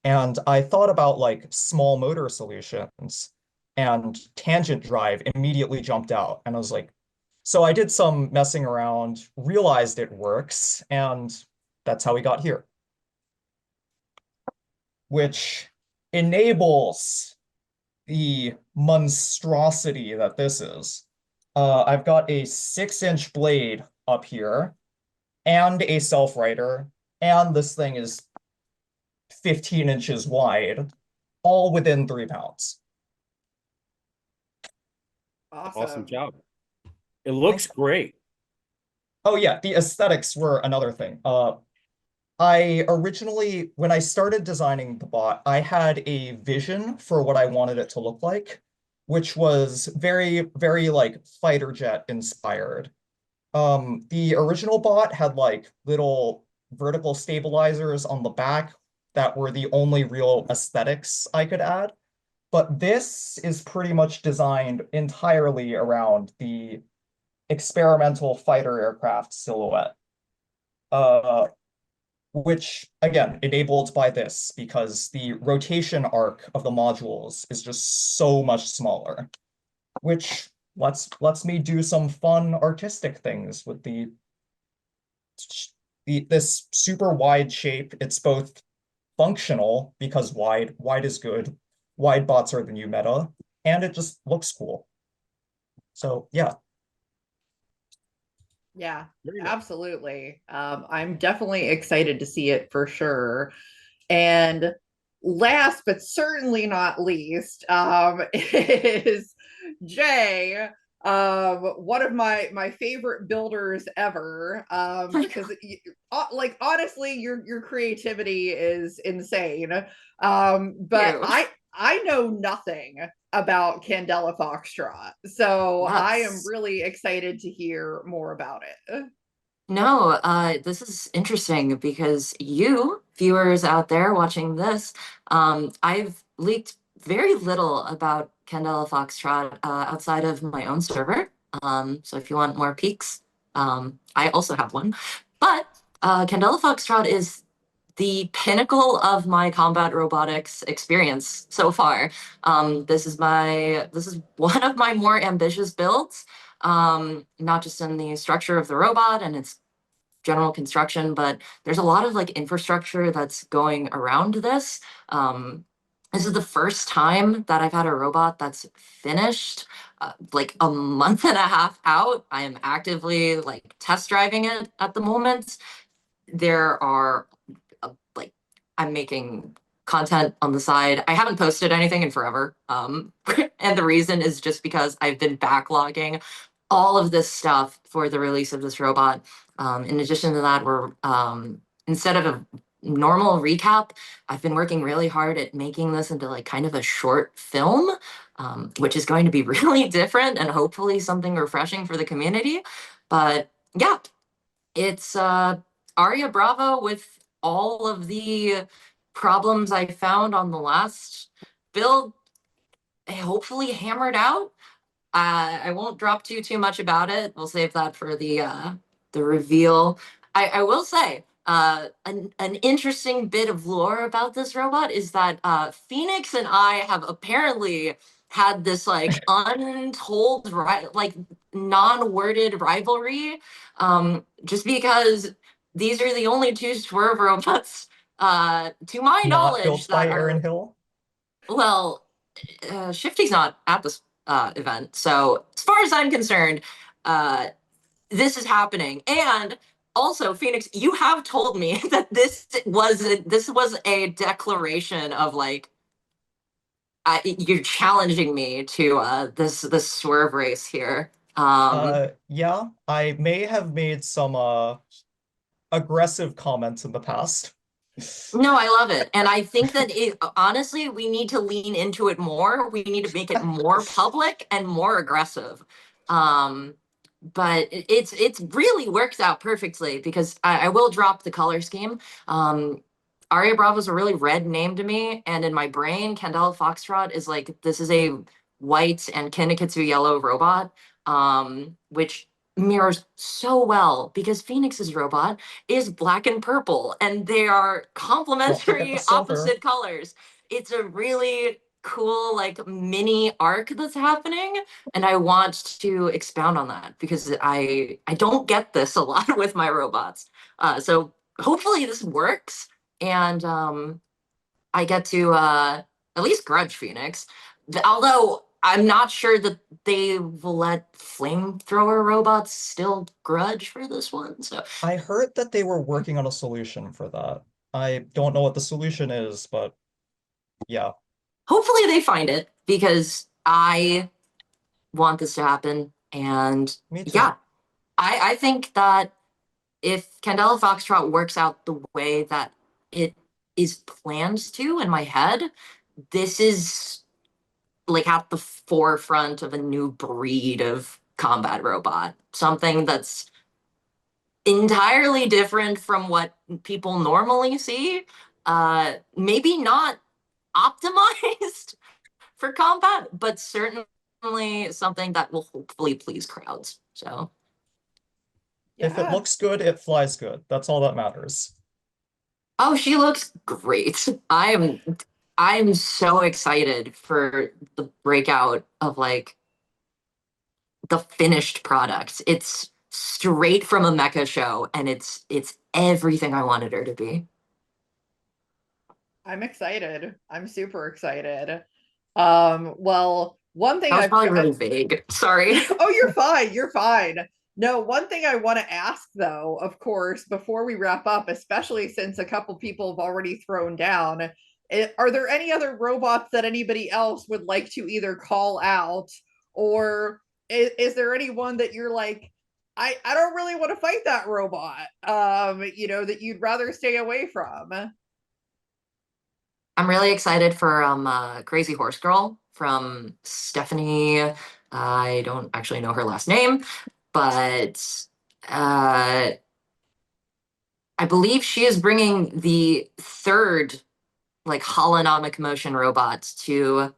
And I thought about like small motor solutions, and tangent drive immediately jumped out. And I was like, so I did some messing around, realized it works, and that's how we got here. Which enables the monstrosity that this is. I've got a 6-inch blade up here and a self-righter, and this thing is 15 inches wide, all within 3 pounds. awesome job. It looks great. Oh yeah, the aesthetics were another thing. I originally, when I started designing the bot, I had a vision for what I wanted it to look like, which was very like fighter jet inspired. The original bot had like little vertical stabilizers on the back that were the only real aesthetics I could add. But this is pretty much designed entirely around the experimental fighter aircraft silhouette. Which again, enabled by this because the rotation arc of the modules is just so much smaller, which lets me do some fun artistic things with this super wide shape. It's both functional because wide is good. Wide bots are the new meta, and it just looks cool. So yeah. Yeah, absolutely. I'm definitely excited to see it for sure. And last but certainly not least, is Jay, one of my favorite builders ever. Because like honestly, your creativity is insane. But I know nothing about Candela Foxtrot, so I am really excited to hear more about it. No, this is interesting because you, viewers out there watching this, I've leaked very little about Candela Foxtrot outside of my own server. So if you want more peeks, I also have one. But Candela Foxtrot is the pinnacle of my combat robotics experience so far. This is one of my more ambitious builds, not just in the structure of the robot and its general construction, but there's a lot of like infrastructure that's going around this. This is the first time that I've had a robot that's finished, like a month and a half out. I am actively like test driving it at the moment. There are like I'm making content on the side. I haven't posted anything in forever. And the reason is just because I've been backlogging all of this stuff for the release of this robot. In addition to that, we're instead of a normal recap, I've been working really hard at making this into like kind of a short film, which is going to be really different and hopefully something refreshing for the community. But yeah, it's Aria Bravo with all of the problems I found on the last build, hopefully hammered out. I won't drop too much about it. We'll save that for the reveal. I will say an interesting bit of lore about this robot is that Phoenix and I have apparently had this like untold like non-worded rivalry, just because these are the only two swerve robots to my Not knowledge built that by are Aaron Hill. well, Shifty's not at this event, so as far as I'm concerned, this is happening. And also, Phoenix, you have told me that this was a declaration of like you're challenging me to this swerve race here. Yeah, I may have made some aggressive comments in the past. No, I love it. And I think that honestly, we need to lean into it more. We need to make it more public and more aggressive. Um, but it's really worked out perfectly because I will drop the color scheme. Aria Bravo is a really red name to me, and in my brain, Candela Foxtrot is like this is a white and Kinnikitsu yellow robot, which mirrors so well because Phoenix's robot is black and purple, and they are Don't forget complementary the silver. opposite colors. It's a really cool like mini arc that's happening, and I want to expound on that because I don't get this a lot with my robots. So hopefully this works, and I get to at least grudge Phoenix. Although I'm not sure that they will let flamethrower robots still grudge for this one. So I heard that they were working on a solution for that. I don't know what the solution is, but yeah. hopefully they find it because I want this to happen. And Me too. yeah, I think that if Candela Foxtrot works out the way that it is planned to in my head, this is like at the forefront of a new breed of combat robot. Something that's entirely different from what people normally see. Maybe not optimized for combat, but certainly something that will hopefully please crowds. So If it Yeah. looks good, it flies good. That's all that matters. oh, she looks great. I'm so excited for the breakout of like the finished product. It's straight from a mecha show, and it's everything I wanted her to be. I'm excited. I'm super excited. Well, one thing That was I've probably really vague. Sorry. oh, you're fine. You're fine. No, one thing I want to ask though, of course, before we wrap up, especially since a couple people have already thrown down, are there any other robots that anybody else would like to either call out, or is there anyone that you're like, I don't really want to fight that robot, that you'd rather stay away from? I'm really excited for Crazy Horse Girl from Stephanie. I don't actually know her last name, but uh, I believe she is bringing the third like holonomic motion robot to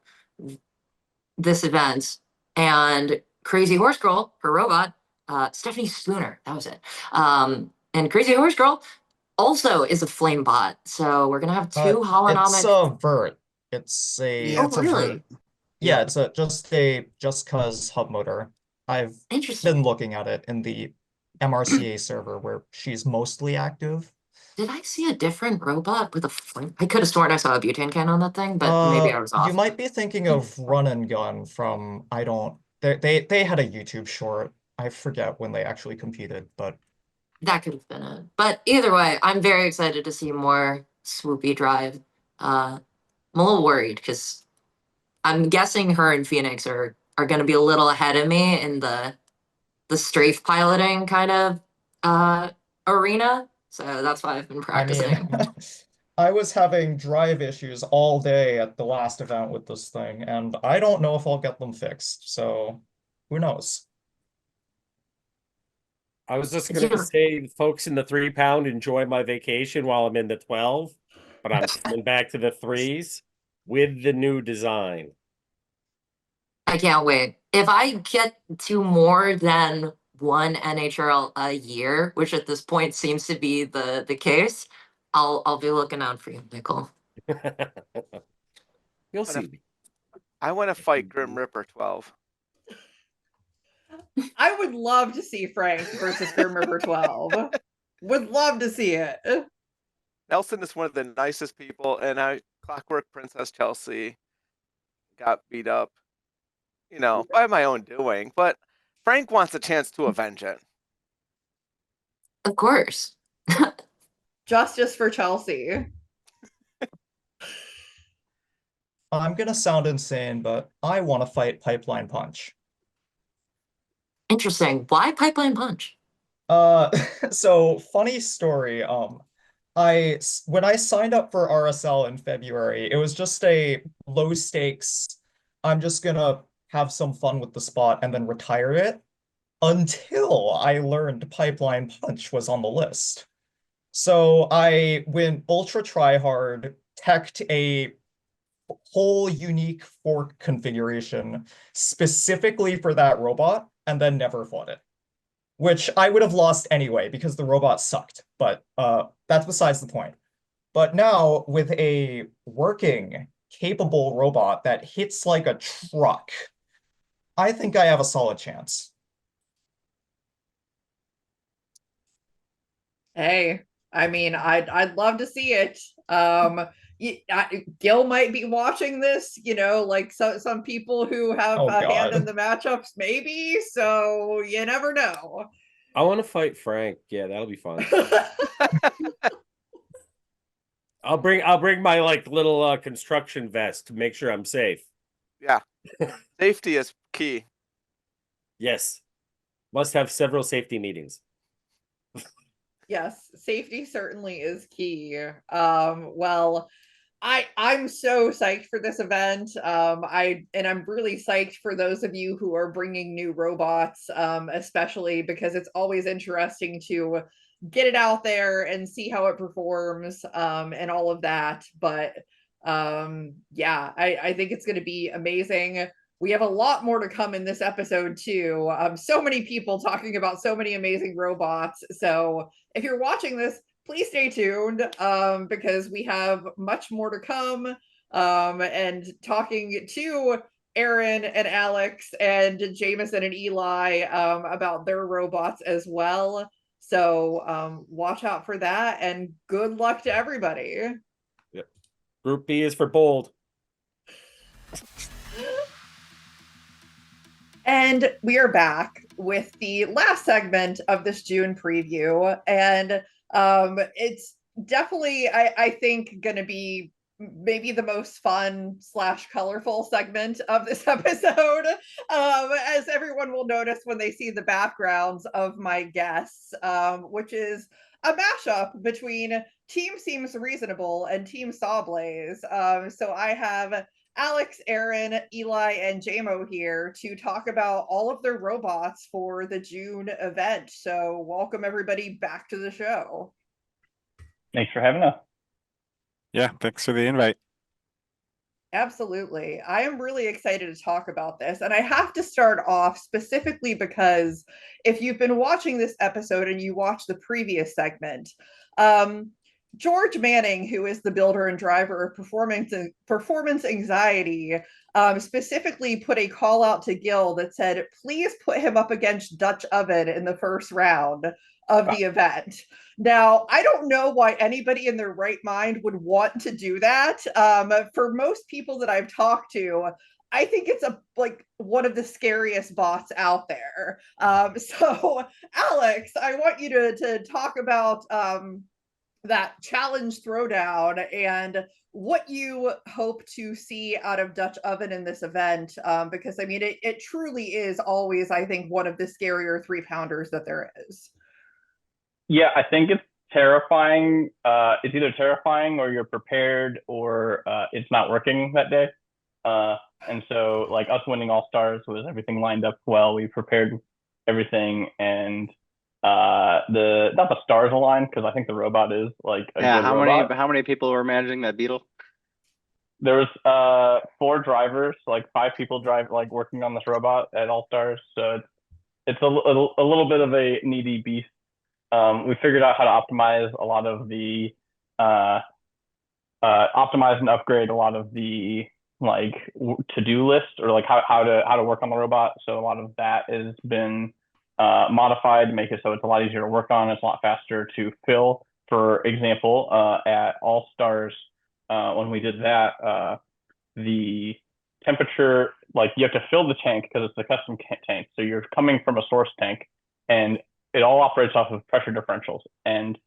this event. And Crazy Horse Girl, her robot, Stephanie Spooner, that was it. And Crazy Horse Girl also is a flame bot. So we're gonna have two It's holonomic. a vert. It's a Yeah, Oh, it's a really? vert. yeah, Yep. it's just cause hub motor. I've Interesting. been looking at it in the MRCA server where she's mostly active. Did I see a different robot with a flame? I could have sworn I saw a butane can on that thing, but maybe I was You off. might be thinking of Run and Gun from I don't they had a YouTube short. I forget when they actually competed, but That could have been it. But either way, I'm very excited to see more swoopy drive. I'm a little worried because I'm guessing her and Phoenix are going to be a little ahead of me in the strafe piloting kind of arena. So that's why I've been I mean, practicing. I was having drive issues all day at the last event with this thing, and I don't know if I'll get them fixed. So who knows? I was just Yeah. gonna say, folks in the 3 pound, enjoy my vacation while I'm in the 12, but I'm coming back to the 3s with the new design. I can't wait. If I get to more than one NHRL a year, which at this point seems to be the case, I'll be looking out for you, Nicole. You'll But if- see. I want to fight Grim Reaper 12. I would love to see Frank versus Grim River 12. Would love to see it. Nelson is one of the nicest people, and Clockwork Princess Chelsea got beat up, by my own doing. But Frank wants a chance to avenge it. Of course. Justice for Chelsea. I'm gonna sound insane, but I want to fight Pipeline Punch. Interesting. Why Pipeline Punch? Uh, so funny story. When I signed up for RSL in February, it was just a low stakes. I'm just gonna have some fun with the spot and then retire it until I learned Pipeline Punch was on the list. So I went ultra tryhard, teched a whole unique fork configuration specifically for that robot, and then never fought it. Which I would have lost anyway because the robot sucked, but that's besides the point. But now with a working, capable robot that hits like a truck, I think I have a solid chance. Hey, I mean, I'd love to see it. Gil might be watching this, like some people who have Oh, a hand in God. the matchups, maybe. So you never know. I want to fight Frank. Yeah, that'll be fun. I'll bring my little construction vest to make sure I'm safe. Yeah. Safety is key. Yes. Must have several safety meetings. Yes, safety certainly is key. Well, I'm so psyched for this event. I'm really psyched for those of you who are bringing new robots, especially because it's always interesting to get it out there and see how it performs, and all of that. But yeah, I think it's going to be amazing. We have a lot more to come in this episode too. So many people talking about so many amazing robots. So if you're watching this, please stay tuned, because we have much more to come, and talking to Aaron and Alex and Jameson and Eli, about their robots as well. So watch out for that, and good luck to everybody. Yep. Group B is for bold. And we are back with the last segment of this June preview. And it's definitely, I think, going to be maybe the most fun / colorful segment of this episode, as everyone will notice when they see the backgrounds of my guests, which is a mashup between Team Seems Reasonable and Team Sawblaze. So I have Alex, Aaron, Eli, and JMO here to talk about all of their robots for the June event. So welcome everybody back to the show. Thanks for having us. Yeah, thanks for the invite. Absolutely. I am really excited to talk about this. And I have to start off specifically because if you've been watching this episode and you watched the previous segment, George Manning, who is the builder and driver of performance anxiety, specifically put a call out to Gil that said, please put him up against Dutch Oven in the first round. of the event. Now, I don't know why anybody in their right mind would want to do that. For most people that I've talked to, I think it's like one of the scariest bots out there. So, Alex, I want you to talk about that challenge throwdown and what you hope to see out of Dutch Oven in this event, because I mean, it truly is always, I think, one of the scarier 3-pounders that there is. Yeah, I think it's terrifying. It's either terrifying or you're prepared or it's not working that day. And so like us winning All Stars was everything lined up well. We prepared everything, and not the stars aligned, because I think the robot is like a Yeah, good robot. how many people were managing that beetle? There was 4 drivers, like 5 people working on this robot at All Stars. So it's a little bit of a needy beast. We figured out how to optimize a lot of the optimize and upgrade a lot of the like to-do list, or like how to work on the robot. So a lot of that has been modified to make it so it's a lot easier to work on. It's a lot faster to fill. For example, at All Stars, when we did that, the temperature, like you have to fill the tank because it's a custom tank. So you're coming from a source tank, and it all operates off of pressure differentials. And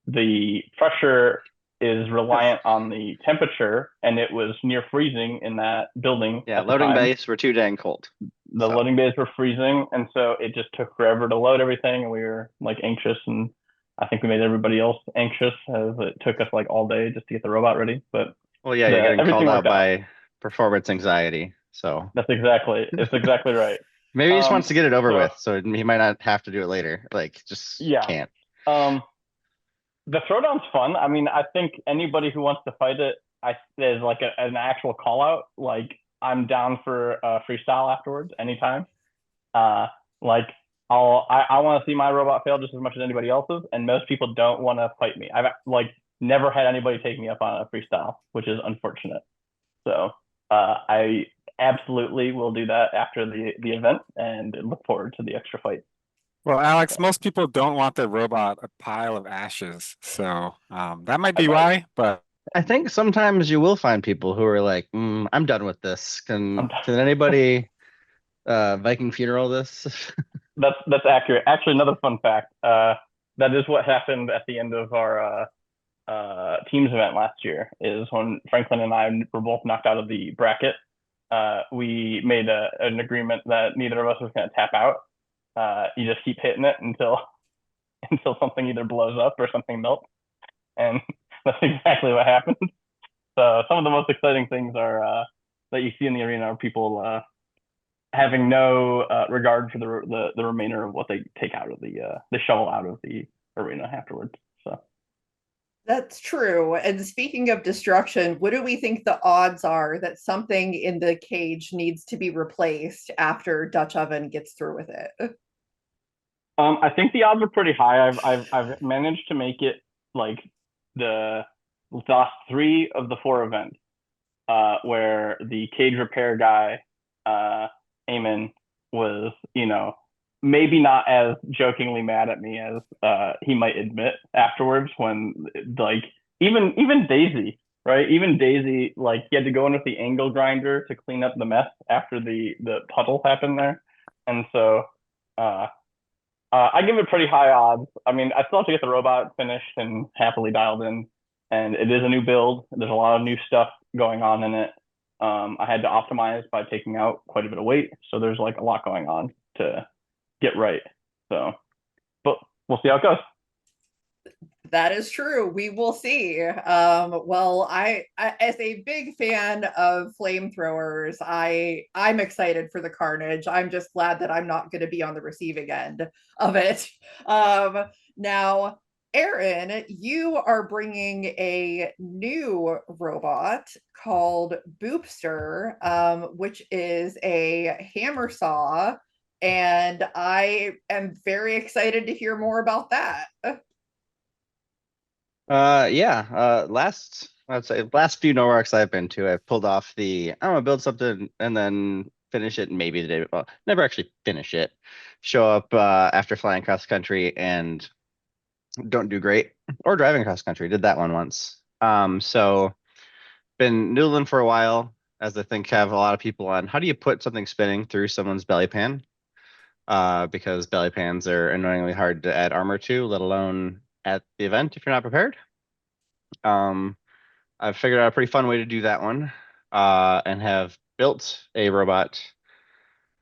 the pressure is reliant on the temperature, and it was near freezing in that building. Yeah, loading bays were too dang cold. The loading bays were freezing, and so it just took forever to load everything, and we were like anxious, and I think we made everybody else anxious as it took us like all day just to get the robot ready. But well, yeah, you're getting called out by performance anxiety, so it's exactly right. Maybe he just wants to get it over with, so he might not have to do it later. Like, just can't. The throwdown's fun. I mean, I think anybody who wants to fight it, there's like an actual call out. Like, I'm down for freestyle afterwards, anytime. Like, I want to see my robot fail just as much as anybody else's, and most people don't want to fight me. I've like never had anybody take me up on a freestyle, which is unfortunate. So I absolutely will do that after the event, and look forward to the extra fight. Well, Alex, most people don't want their robot a pile of ashes, so that might be why. But I think sometimes you will find people who are like, "I'm done with this. Can anybody Viking funeral this?" That's accurate. Actually, another fun fact. That is what happened at the end of our teams event last year. Is when Franklin and I were both knocked out of the bracket. We made an agreement that neither of us was going to tap out. You just keep hitting it until something either blows up or something melts, and that's exactly what happened. So some of the most exciting things are that you see in the arena are people having no regard for the remainder of what they take out of the shovel out of the arena afterwards. So that's true. And speaking of destruction, what do we think the odds are that something in the cage needs to be replaced after Dutch Oven gets through with it? I think the odds are pretty high. I've managed to make it like the last 3 of the 4 events, where the cage repair guy, Eamon, was, maybe not as jokingly mad at me as he might admit afterwards, when like even Daisy, right? Even Daisy, like, he had to go in with the angle grinder to clean up the mess after the puddle happened there. And so I give it pretty high odds. I mean, I still have to get the robot finished and happily dialed in, and it is a new build. There's a lot of new stuff going on in it. I had to optimize by taking out quite a bit of weight, so there's like a lot going on to get right. So, but we'll see how it goes. That is true. We will see. Well, I as a big fan of flamethrowers, I'm excited for the carnage. I'm just glad that I'm not going to be on the receiving end of it. Now, Aaron, you are bringing a new robot called Boopster, which is a hammer saw, and I am very excited to hear more about that. Last few Norarks I've been to, I've pulled off I'm gonna build something and then finish it, and maybe the day, well, never actually finish it. Show up after flying cross country and don't do great. Or driving cross country, did that one once. So been noodling for a while, as I think have a lot of people on how do you put something spinning through someone's belly pan? Because belly pans are annoyingly hard to add armor to, let alone at the event if you're not prepared. I've figured out a pretty fun way to do that one, and have built a robot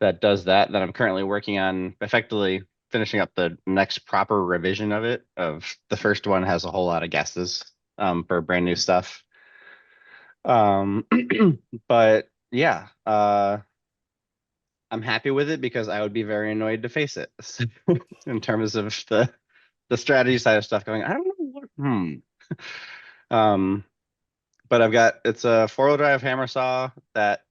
that does that I'm currently working on effectively finishing up the next proper revision of it. Of the first one has a whole lot of guesses for brand new stuff. But yeah, I'm happy with it because I would be very annoyed to face it in terms of the strategy side of stuff going, I don't know what, but it's a 4-wheel drive hammer saw that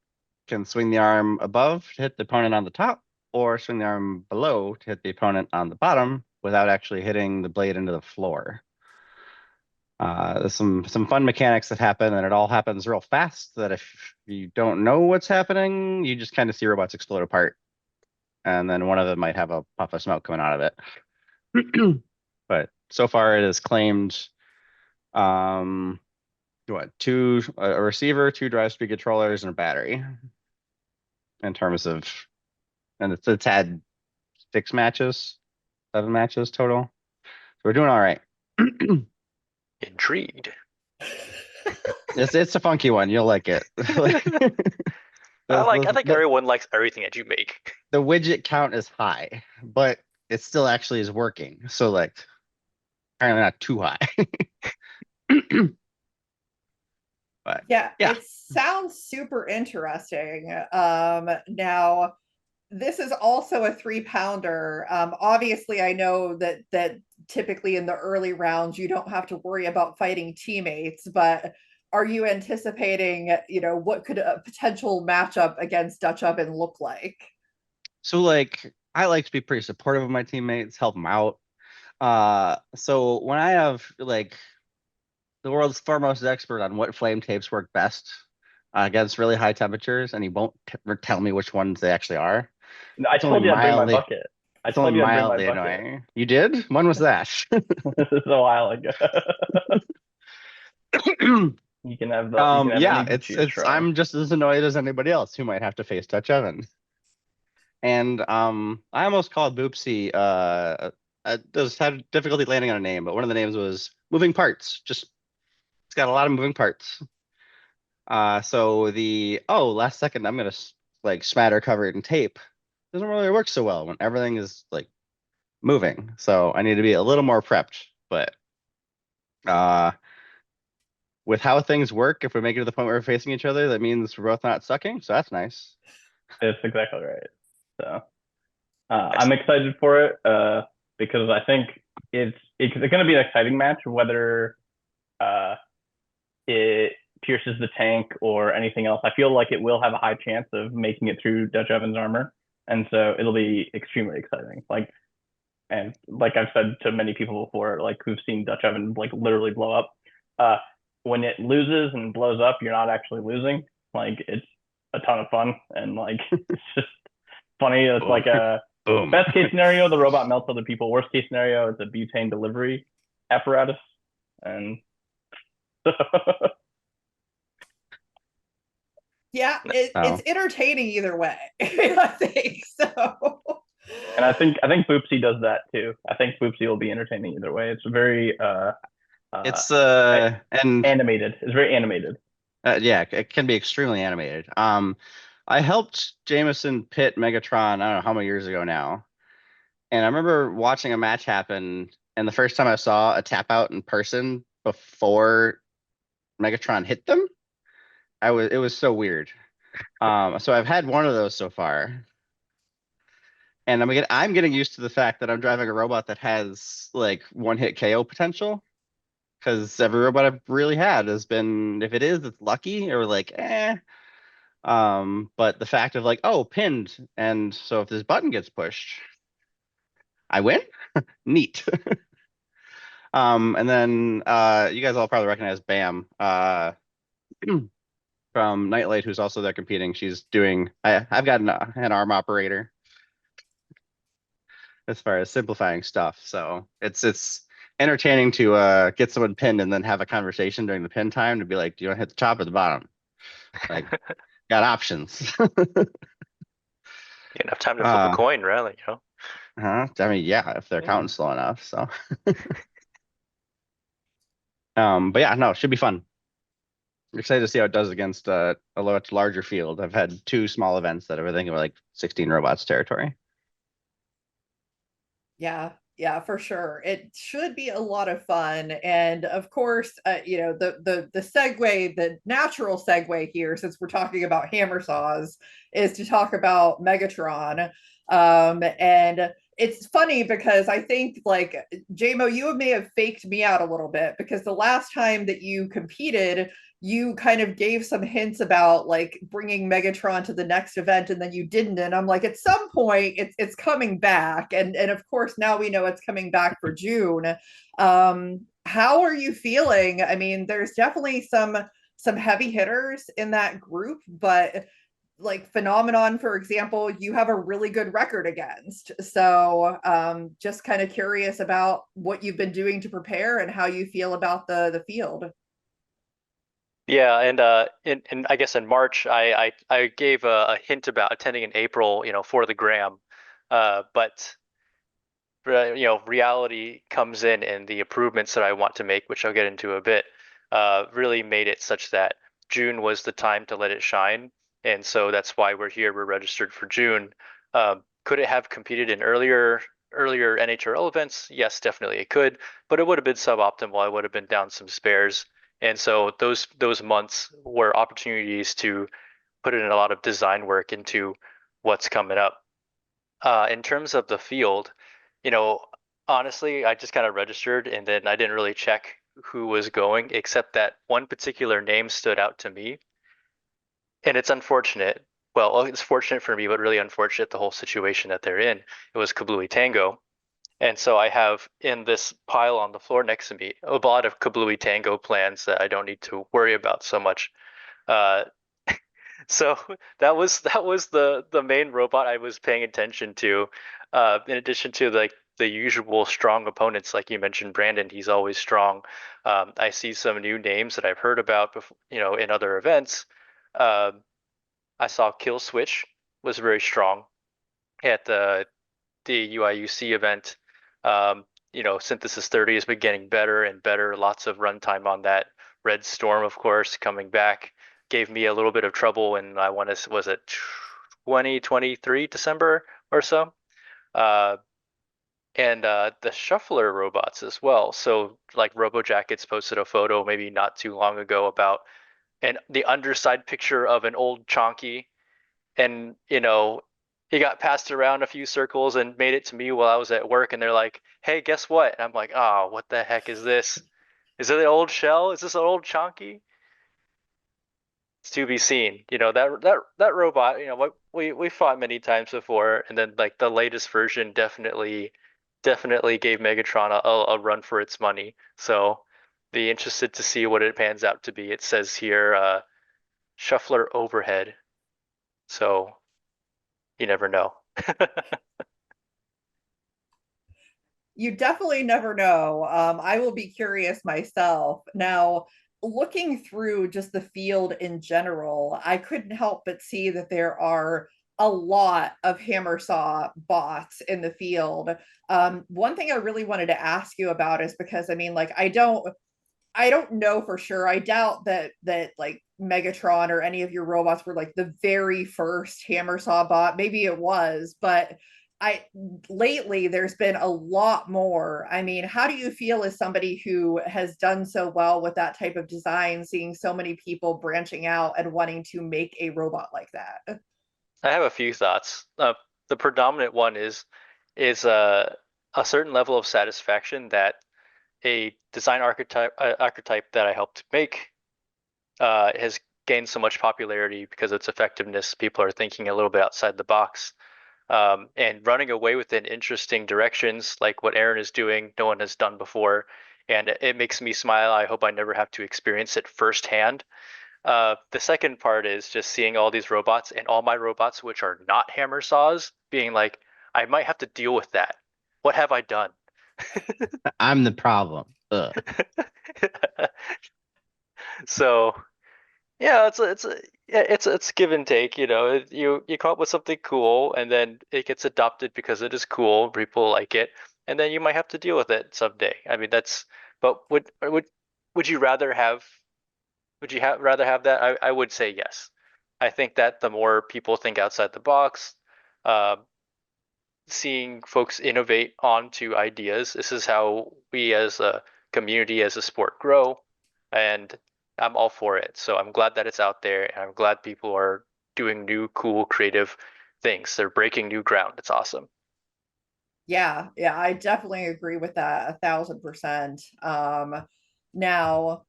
can swing the arm above to hit the opponent on the top, or swing the arm below to hit the opponent on the bottom without actually hitting the blade into the floor. There's some fun mechanics that happen, and it all happens real fast, that if you don't know what's happening, you just kind of see robots explode apart. And then one of them might have a puff of smoke coming out of it. But so far it has claimed a receiver, 2 drive speed controllers, and a battery. In terms of, and it's had 7 matches total. So we're doing all right. Intrigued. It's a funky one. You'll like it. I think everyone likes everything that you make. The widget count is high, but it still actually is working. So like, apparently not too high. But yeah, it sounds super interesting. Now this is also a 3-pounder. Obviously, I know that typically in the early rounds you don't have to worry about fighting teammates, but are you anticipating, what could a potential matchup against Dutch Oven look like? So like, I like to be pretty supportive of my teammates, help them out. So when I have like the world's foremost expert on what flame tapes work best against really high temperatures, and he won't tell me which ones they actually are. No, I told you I'd bring my bucket. I told you I'd bring my bucket. Annoying. You did? When was that? This is a while ago. You can have the. It's I'm just as annoyed as anybody else who might have to face Dutch Oven. And I almost called Boopsy. I just had difficulty landing on a name, but one of the names was Moving Parts. Just it's got a lot of moving parts. So last second I'm gonna like smatter cover it in tape doesn't really work so well when everything is like moving. So I need to be a little more prepped. But with how things work, if we make it to the point where we're facing each other, that means we're both not sucking. So that's nice. That's exactly right. So I'm excited for it because I think it's going to be an exciting match, whether it pierces the tank or anything else. I feel like it will have a high chance of making it through Dutch Oven's armor, and so it'll be extremely exciting. And like I've said to many people before, like who've seen Dutch Oven like literally blow up. When it loses and blows up, you're not actually losing. Like it's a ton of fun, and like it's just funny. It's like a best case scenario, the robot melts other people. Worst case scenario, it's a butane delivery apparatus, and yeah, it's entertaining either way. I think so. And I think Boopsy does that too. I think Boopsy will be entertaining either way. It's very and animated. It's very animated. Yeah, it can be extremely animated. I helped Jameson pit Megatron, I don't know how many years ago now. And I remember watching a match happen, and the first time I saw a tap out in person before Megatron hit them, it was so weird. So I've had one of those so far. And I'm getting used to the fact that I'm driving a robot that has like 1-hit KO potential. Because every robot I've really had has been, if it is, it's lucky or like, eh. But the fact of like, oh, pinned. And so if this button gets pushed, I win? Neat. And then you guys all probably recognize Bam from Nightlight, who's also there competing. She's doing, I've got an arm operator as far as simplifying stuff. So it's entertaining to get someone pinned and then have a conversation during the pin time to be like, do you want to hit the top or the bottom? Like, got options. Enough time to flip a coin, really, you know? I mean, yeah, if they're counting slow enough. So, but yeah, no, it should be fun. I'm excited to see how it does against a much larger field. I've had 2 small events that I think were like 16 robots territory. Yeah, for sure. It should be a lot of fun. And of course, the segue, the natural segue here, since we're talking about hammer saws, is to talk about Megatron. And it's funny because I think like JMO, you may have faked me out a little bit because the last time that you competed, you kind of gave some hints about like bringing Megatron to the next event, and then you didn't. And I'm like, at some point, it's coming back, and of course now we know it's coming back for June. How are you feeling? I mean, there's definitely some heavy hitters in that group, but like Phenomenon, for example, you have a really good record against. So just kind of curious about what you've been doing to prepare and how you feel about the field. Yeah, and I guess in March I gave a hint about attending in April, you know, for the Gram, but you know, reality comes in and the improvements that I want to make, which I'll get into a bit, really made it such that June was the time to let it shine, and so that's why we're here. We're registered for June. Could it have competed in earlier NHRL events? Yes, definitely it could, but it would have been suboptimal. I would have been down some spares. And so those months were opportunities to put in a lot of design work into what's coming up. In terms of the field, you know, honestly, I just kind of registered and then I didn't really check who was going, except that one particular name stood out to me. And it's unfortunate. Well, it's fortunate for me, but really unfortunate the whole situation that they're in. It was Kablooey Tango. And so I have in this pile on the floor next to me a lot of Kablooey Tango plans that I don't need to worry about so much. Uh, so that was the main robot I was paying attention to. In addition to like the usual strong opponents, like you mentioned, Brandon, he's always strong. I see some new names that I've heard about before, you know, in other events. I saw Kill Switch was very strong at the UIUC event. You know, Synthesis 30 has been getting better and better. Lots of runtime on that. Red Storm, of course, coming back. Gave me a little bit of trouble when I want to, was it 2023 December or so? Uh, and the shuffler robots as well. So like RoboJackets posted a photo maybe not too long ago about the underside picture of an old Chonky, and you know, he got passed around a few circles and made it to me while I was at work, and they're like, "Hey, guess what?" And I'm like, "Oh, what the heck is this? Is it an old shell? Is this an old Chonky?" It's to be seen. You know, that robot, you know, what we fought many times before, and then like the latest version definitely gave Megatron a run for its money. So be interested to see what it pans out to be. It says here shuffler overhead. So you never know. You definitely never know. I will be curious myself. Now, looking through just the field in general, I couldn't help but see that there are a lot of hammer saw bots in the field. One thing I really wanted to ask you about is because I mean, like, I don't know for sure. I doubt that like Megatron or any of your robots were like the very first hammer saw bot. Maybe it was, but I lately there's been a lot more. I mean, how do you feel as somebody who has done so well with that type of design, seeing so many people branching out and wanting to make a robot like that? I have a few thoughts. The predominant one is a certain level of satisfaction that a design archetype that I helped make has gained so much popularity because of its effectiveness. People are thinking a little bit outside the box, and running away with it in interesting directions, like what Aaron is doing, no one has done before, and it makes me smile. I hope I never have to experience it firsthand. The second part is just seeing all these robots and all my robots, which are not hammer saws, being like, I might have to deal with that. What have I done? I'm the problem. Ugh. So yeah, it's give and take. You come up with something cool, and then it gets adopted because it is cool. People like it, and then you might have to deal with it someday. I mean, that's. But would you rather have? Would you rather have that? I would say yes. I think that the more people think outside the box, uh, seeing folks innovate onto ideas. This is how we as a community, as a sport, grow. And I'm all for it. So I'm glad that it's out there, and I'm glad people are doing new, cool, creative things. They're breaking new ground. It's awesome. Yeah, I definitely agree with that 1,000%. Now,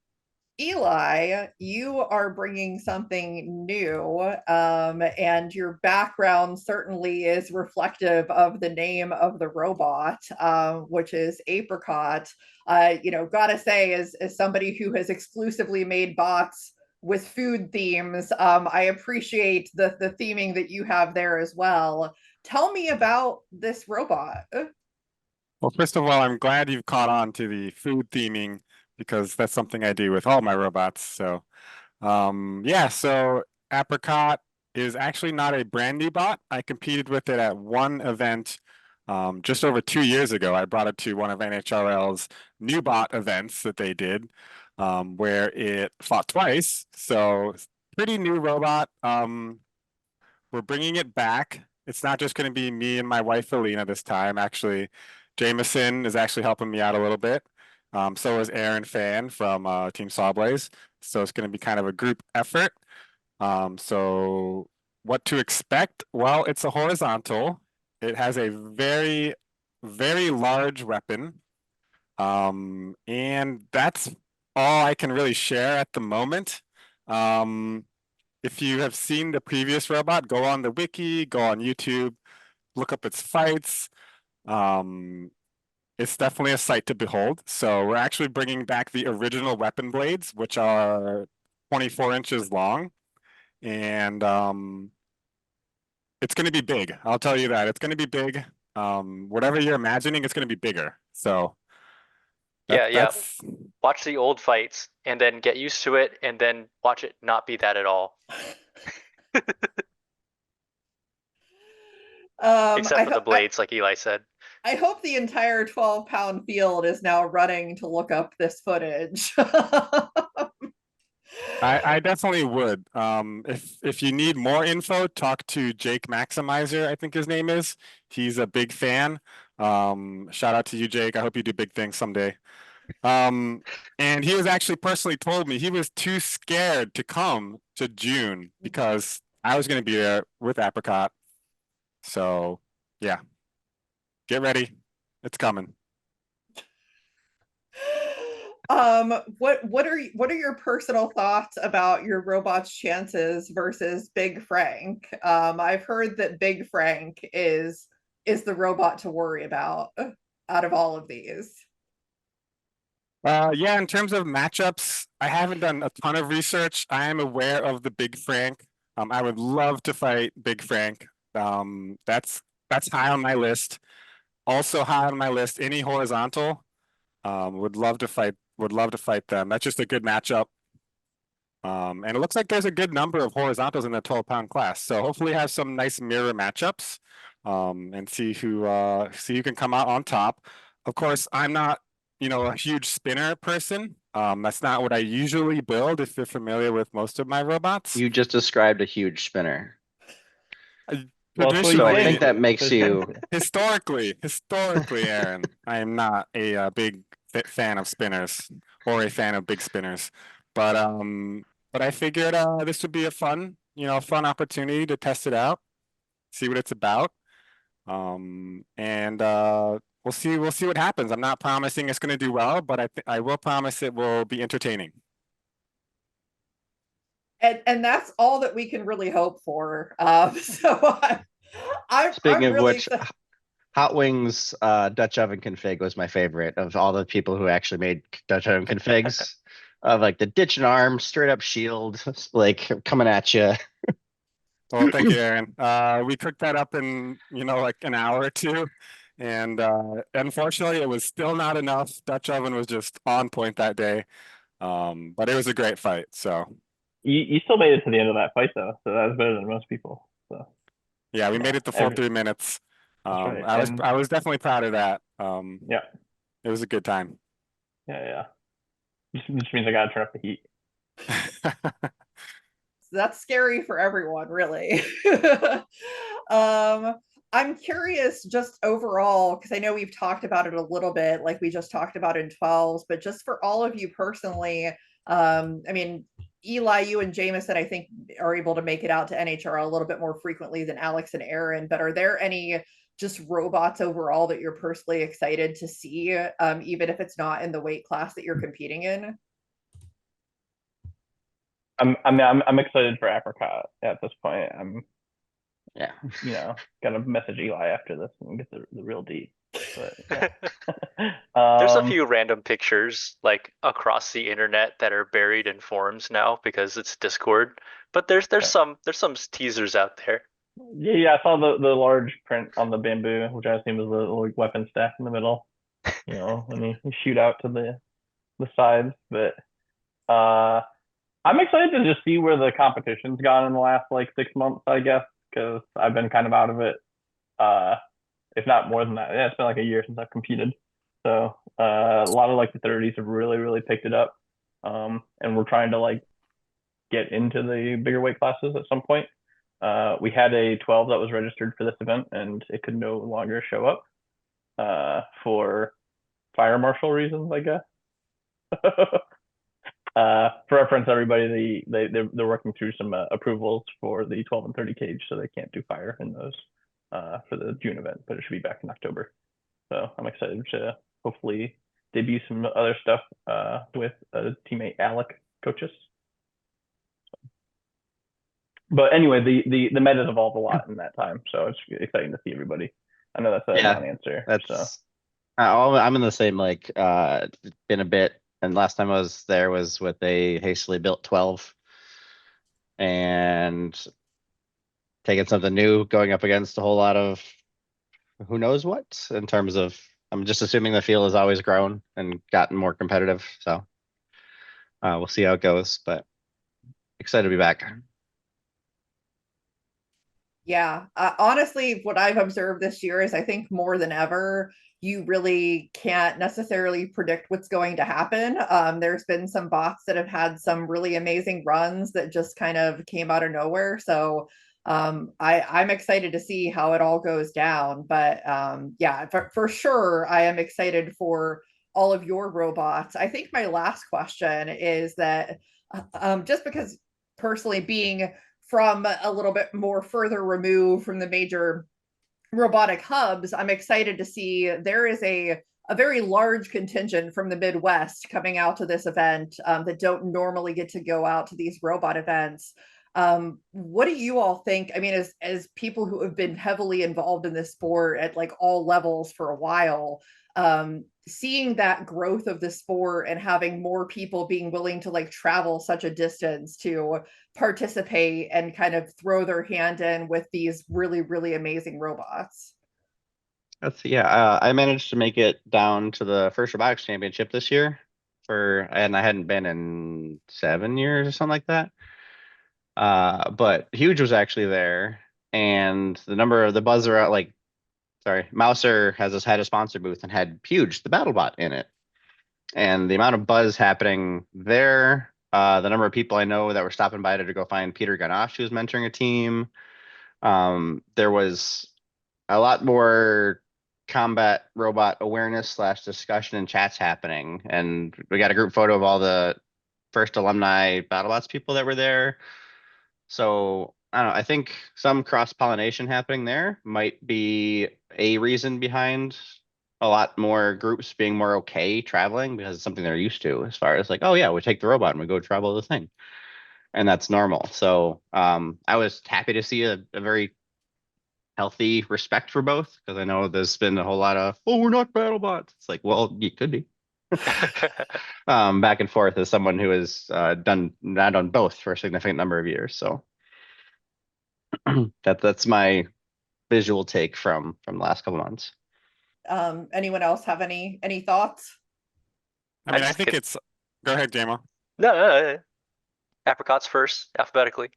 Eli, you are bringing something new, and your background certainly is reflective of the name of the robot, which is Apricot. Gotta say, as somebody who has exclusively made bots with food themes, I appreciate the theming that you have there as well. Tell me about this robot. Well, first of all, I'm glad you've caught on to the food theming because that's something I do with all my robots. So, yeah, so Apricot is actually not a brand new bot. I competed with it at one event just over 2 years ago. I brought it to one of NHRL's new bot events that they did, where it fought twice. So, pretty new robot. We're bringing it back. It's not just going to be me and my wife Alina this time. Actually, Jameson is actually helping me out a little bit. So is Aaron Fan from Team Sawblaze. So it's going to be kind of a group effort. So what to expect? Well, it's a horizontal. It has a very, very large weapon. And that's all I can really share at the moment. If you have seen the previous robot, go on the wiki, go on YouTube, look up its fights. It's definitely a sight to behold. So we're actually bringing back the original weapon blades, which are 24 inches long. And it's going to be big. I'll tell you that. It's going to be big. Whatever you're imagining, it's going to be bigger. So Yeah. that's Watch the old fights and then get used to it, and then watch it not be that at all. Except for the blades, like Eli said. I hope the entire 12-pound field is now running to look up this footage. I definitely would. If you need more info, talk to Jake Maximizer, I think his name is. He's a big fan. Shout out to you, Jake. I hope you do big things someday. And he was actually personally told me he was too scared to come to June because I was going to be there with Apricot. So yeah, get ready. It's coming. What are your personal thoughts about your robot's chances versus Big Frank? I've heard that Big Frank is the robot to worry about out of all of these. Yeah, in terms of matchups, I haven't done a ton of research. I am aware of the Big Frank. I would love to fight Big Frank. That's high on my list. Also high on my list, any horizontal. Would love to fight. Would love to fight them. That's just a good matchup. And it looks like there's a good number of horizontals in the 12-pound class. So hopefully have some nice mirror matchups. And see who can come out on top. Of course, I'm not a huge spinner person. That's not what I usually build if you're familiar with most of my robots. You just described a huge spinner. Well, So I think that makes you historically, Aaron, I am not a big fan of spinners or a fan of big spinners. But I figured this would be a fun opportunity to test it out, see what it's about. And we'll see what happens. I'm not promising it's going to do well, but I will promise it will be entertaining. And that's all that we can really hope for. Speaking I'm of really which, Hot Wings Dutch oven config was my favorite of all the people who actually made Dutch oven configs. Of like the ditch and arm, straight up shield, like coming at you. Well, thank you, Aaron. We cooked that up in like an hour or two, And unfortunately, it was still not enough. Dutch oven was just on point that day. But it was a great fight. So You still made it to the end of that fight though, so that was better than most people. So yeah, we yeah, made it the full 3 minutes. That's right. I was definitely proud of that. Yeah, it was a good time. yeah. Just means I gotta turn up the heat. That's scary for everyone, really. I'm curious just overall, because I know we've talked about it a little bit, like we just talked about in 12s, but just for all of you personally, I mean, Eli, you and Jameson, I think, are able to make it out to NHRL a little bit more frequently than Alex and Aaron, but are there any just robots overall that you're personally excited to see, even if it's not in the weight class that you're competing in? I'm excited for Apricot at this point. Yeah. Gotta message Eli after this and get the real D. But yeah. There's a few random pictures like across the internet that are buried in forums now because it's Discord. But there's some teasers out there. Yeah, I saw the large print on the bamboo, which I assume is the little weapon stack in the middle. And you shoot out to the sides. But I'm excited to just see where the competition's gone in the last like 6 months, I guess, because I've been kind of out of it. If not more than that. Yeah, it's been like a year since I've competed. So a lot of like the 30s have really, really picked it up. And we're trying to like get into the bigger weight classes at some point. We had a 12 that was registered for this event and it could no longer show up for fire marshal reasons, I guess. For reference, everybody, they're working through some approvals for the 12 and 30 cage, so they can't do fire in those for the June event, but it should be back in October. So I'm excited to hopefully debut some other stuff with teammate Alec coaches. But anyway, the meta's evolved a lot in that time, so it's exciting to see everybody. I know that's a non-answer. I'm in the same been a bit, and last time I was there was with a hastily built 12, and taking something new, going up against a whole lot of who knows what in terms of. I'm just assuming the field has always grown and gotten more competitive, so we'll see how it goes. But excited to be back. Yeah, honestly, what I've observed this year is I think more than ever, you really can't necessarily predict what's going to happen. There's been some bots that have had some really amazing runs that just kind of came out of nowhere. So I'm excited to see how it all goes down. But yeah, for sure, I am excited for all of your robots. I think my last question is that just because personally being from a little bit more further removed from the major robotic hubs, I'm excited to see there is a very large contingent from the Midwest coming out to this event that don't normally get to go out to these robot events. What do you all think? I mean, as people who have been heavily involved in this sport at like all levels for a while, seeing that growth of the sport and having more people being willing to like travel such a distance to participate and kind of throw their hand in with these really, really amazing robots. I managed to make it down to the first robotics championship this year and I hadn't been in 7 years or something like that. But Huge was actually there, and the number of the buzzer out Mouser had a sponsor booth and had Huge, the BattleBot, in it. And the amount of buzz happening there, the number of people I know that were stopping by to go find Peter Ganache, who's mentoring a team. There was a lot more combat robot awareness / discussion and chats happening. And we got a group photo of all the first alumni BattleBots people that were there. So I don't know. I think some cross-pollination happening there might be a reason behind a lot more groups being more okay traveling, because it's something they're used to, as far as like, oh yeah, we take the robot and we go travel the thing. And that's normal. So I was happy to see a very healthy respect for both, because I know there's been a whole lot of, oh, we're not BattleBots. It's like, well, you could be. Back and forth as someone who has done both for a significant number of years. So that's my visual take from the last couple months. Anyone else have any thoughts? I mean, I just think get- it's. Go ahead, Jamo. No. Apricots first, alphabetically.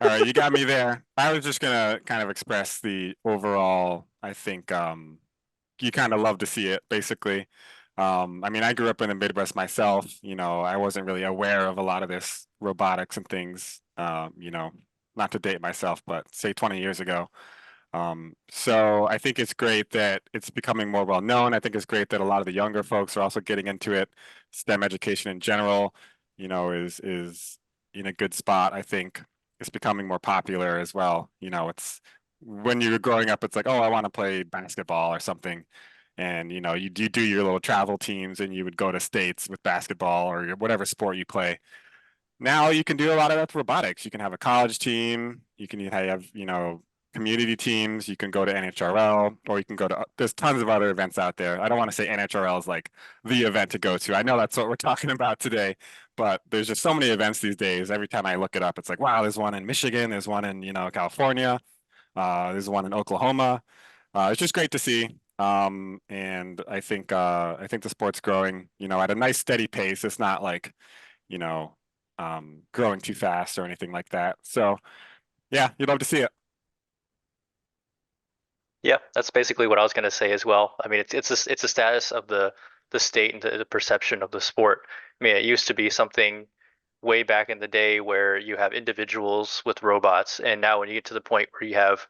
All right, you got me there. I was just gonna kind of express the overall. I think you kind of love to see it, basically. I mean, I grew up in the Midwest myself. You know, I wasn't really aware of a lot of this robotics and things. You know, not to date myself, but say 20 years ago. So I think it's great that it's becoming more well known. I think it's great that a lot of the younger folks are also getting into it. STEM education in general, you know, is in a good spot. I think it's becoming more popular as well. You know, it's when you're growing up, it's like, oh, I want to play basketball or something. And you know, you do your little travel teams and you would go to states with basketball or whatever sport you play. Now you can do a lot of that with robotics. You can have a college team, you can have, you know, community teams, you can go to NHRL, or you can go to, there's tons of other events out there. I don't want to say NHRL is like the event to go to. I know that's what we're talking about today, but there's just so many events these days. Every time I look it up, it's like, wow, there's one in Michigan, there's one in, you know, California, there's one in Oklahoma. It's just great to see. And I think the sport's growing, you know, at a nice steady pace. It's not like, you know, growing too fast or anything like that. So yeah, you'd love to see it. Yeah, that's basically what I was going to say as well. I mean, it's a status of the state and the perception of the sport. I mean, it used to be something way back in the day where you have individuals with robots, and now when you get to the point where you have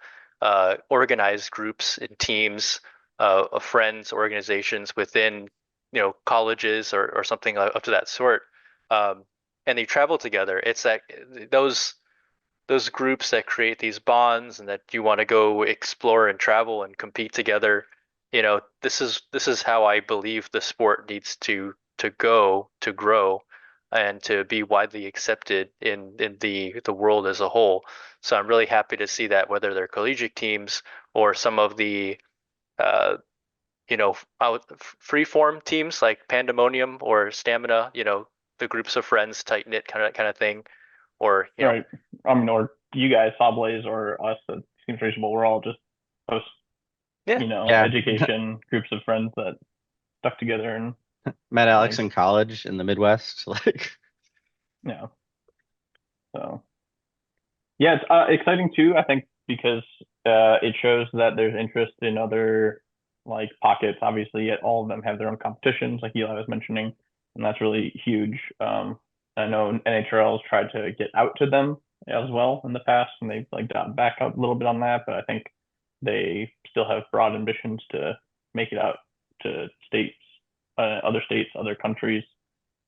organized groups and teams of friends, organizations within, you know, colleges or something up to that sort, and they travel together, it's that those groups that create these bonds and that you want to go explore and travel and compete together. You know, this is how I believe the sport needs to go to grow and to be widely accepted in the world as a whole. So I'm really happy to see that, whether they're collegiate teams or some of the uh, you know, free form teams like Pandemonium or Stamina, you know, the groups of friends, tight knit kind of thing, or you know, Right. I mean, or you guys, Sawblaze, or us, that seems reasonable. We're all just post, yeah, you know, Yeah. education groups of friends that stuck together and, Met Alex Like- in college in the Midwest. Like, you know, so yeah, it's exciting too. I think because it shows that there's interest in other like pockets. Obviously, yet all of them have their own competitions, like Eli was mentioning, and that's really huge. I know NHRL has tried to get out to them as well in the past, and they've like gotten back up a little bit on that. But I think they still have broad ambitions to make it out to states, other states, other countries,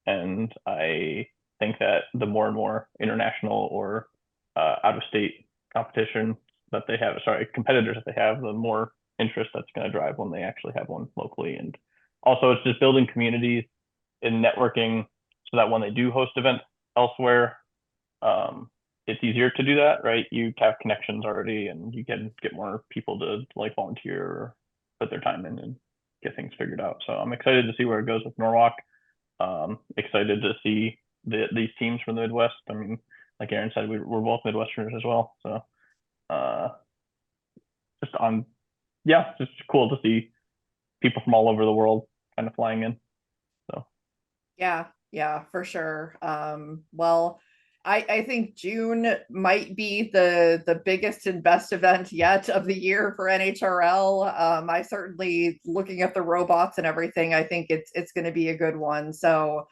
and I think that the more and more international or out of state competition that they have, sorry, competitors that they have, the more interest that's going to drive when they actually have one locally. And also, it's just building communities and networking so that when they do host events elsewhere, it's easier to do that, right? You have connections already, and you can get more people to like volunteer or put their time in and get things figured out. So I'm excited to see where it goes with Norwalk. Excited to see these teams from the Midwest. I mean, like Aaron said, we're both Midwesterners as well. So just cool to see people from all over the world kind of flying in. So Yeah, for sure. Well, I think June might be the biggest and best event yet of the year for NHRL. I certainly, looking at the robots and everything, I think it's going to be a good one. So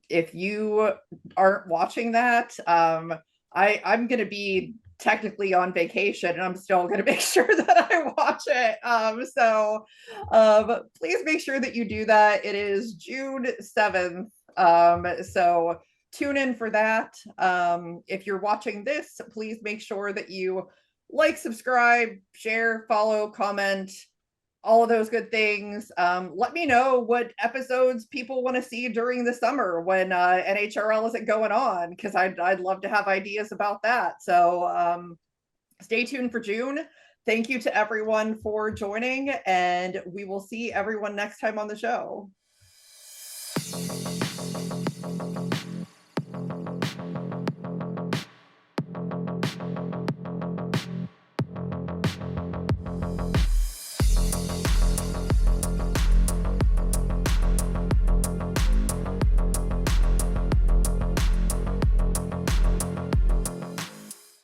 if you aren't watching that, I'm going to be technically on vacation, and I'm still going to make sure that I watch it. So please make sure that you do that. It is June 7th. So tune in for that. If you're watching this, please make sure that you like, subscribe, share, follow, comment, all of those good things. Let me know what episodes people want to see during the summer when NHRL isn't going on, because I'd love to have ideas about that. So stay tuned for June. Thank you to everyone for joining, and we will see everyone next time on the show.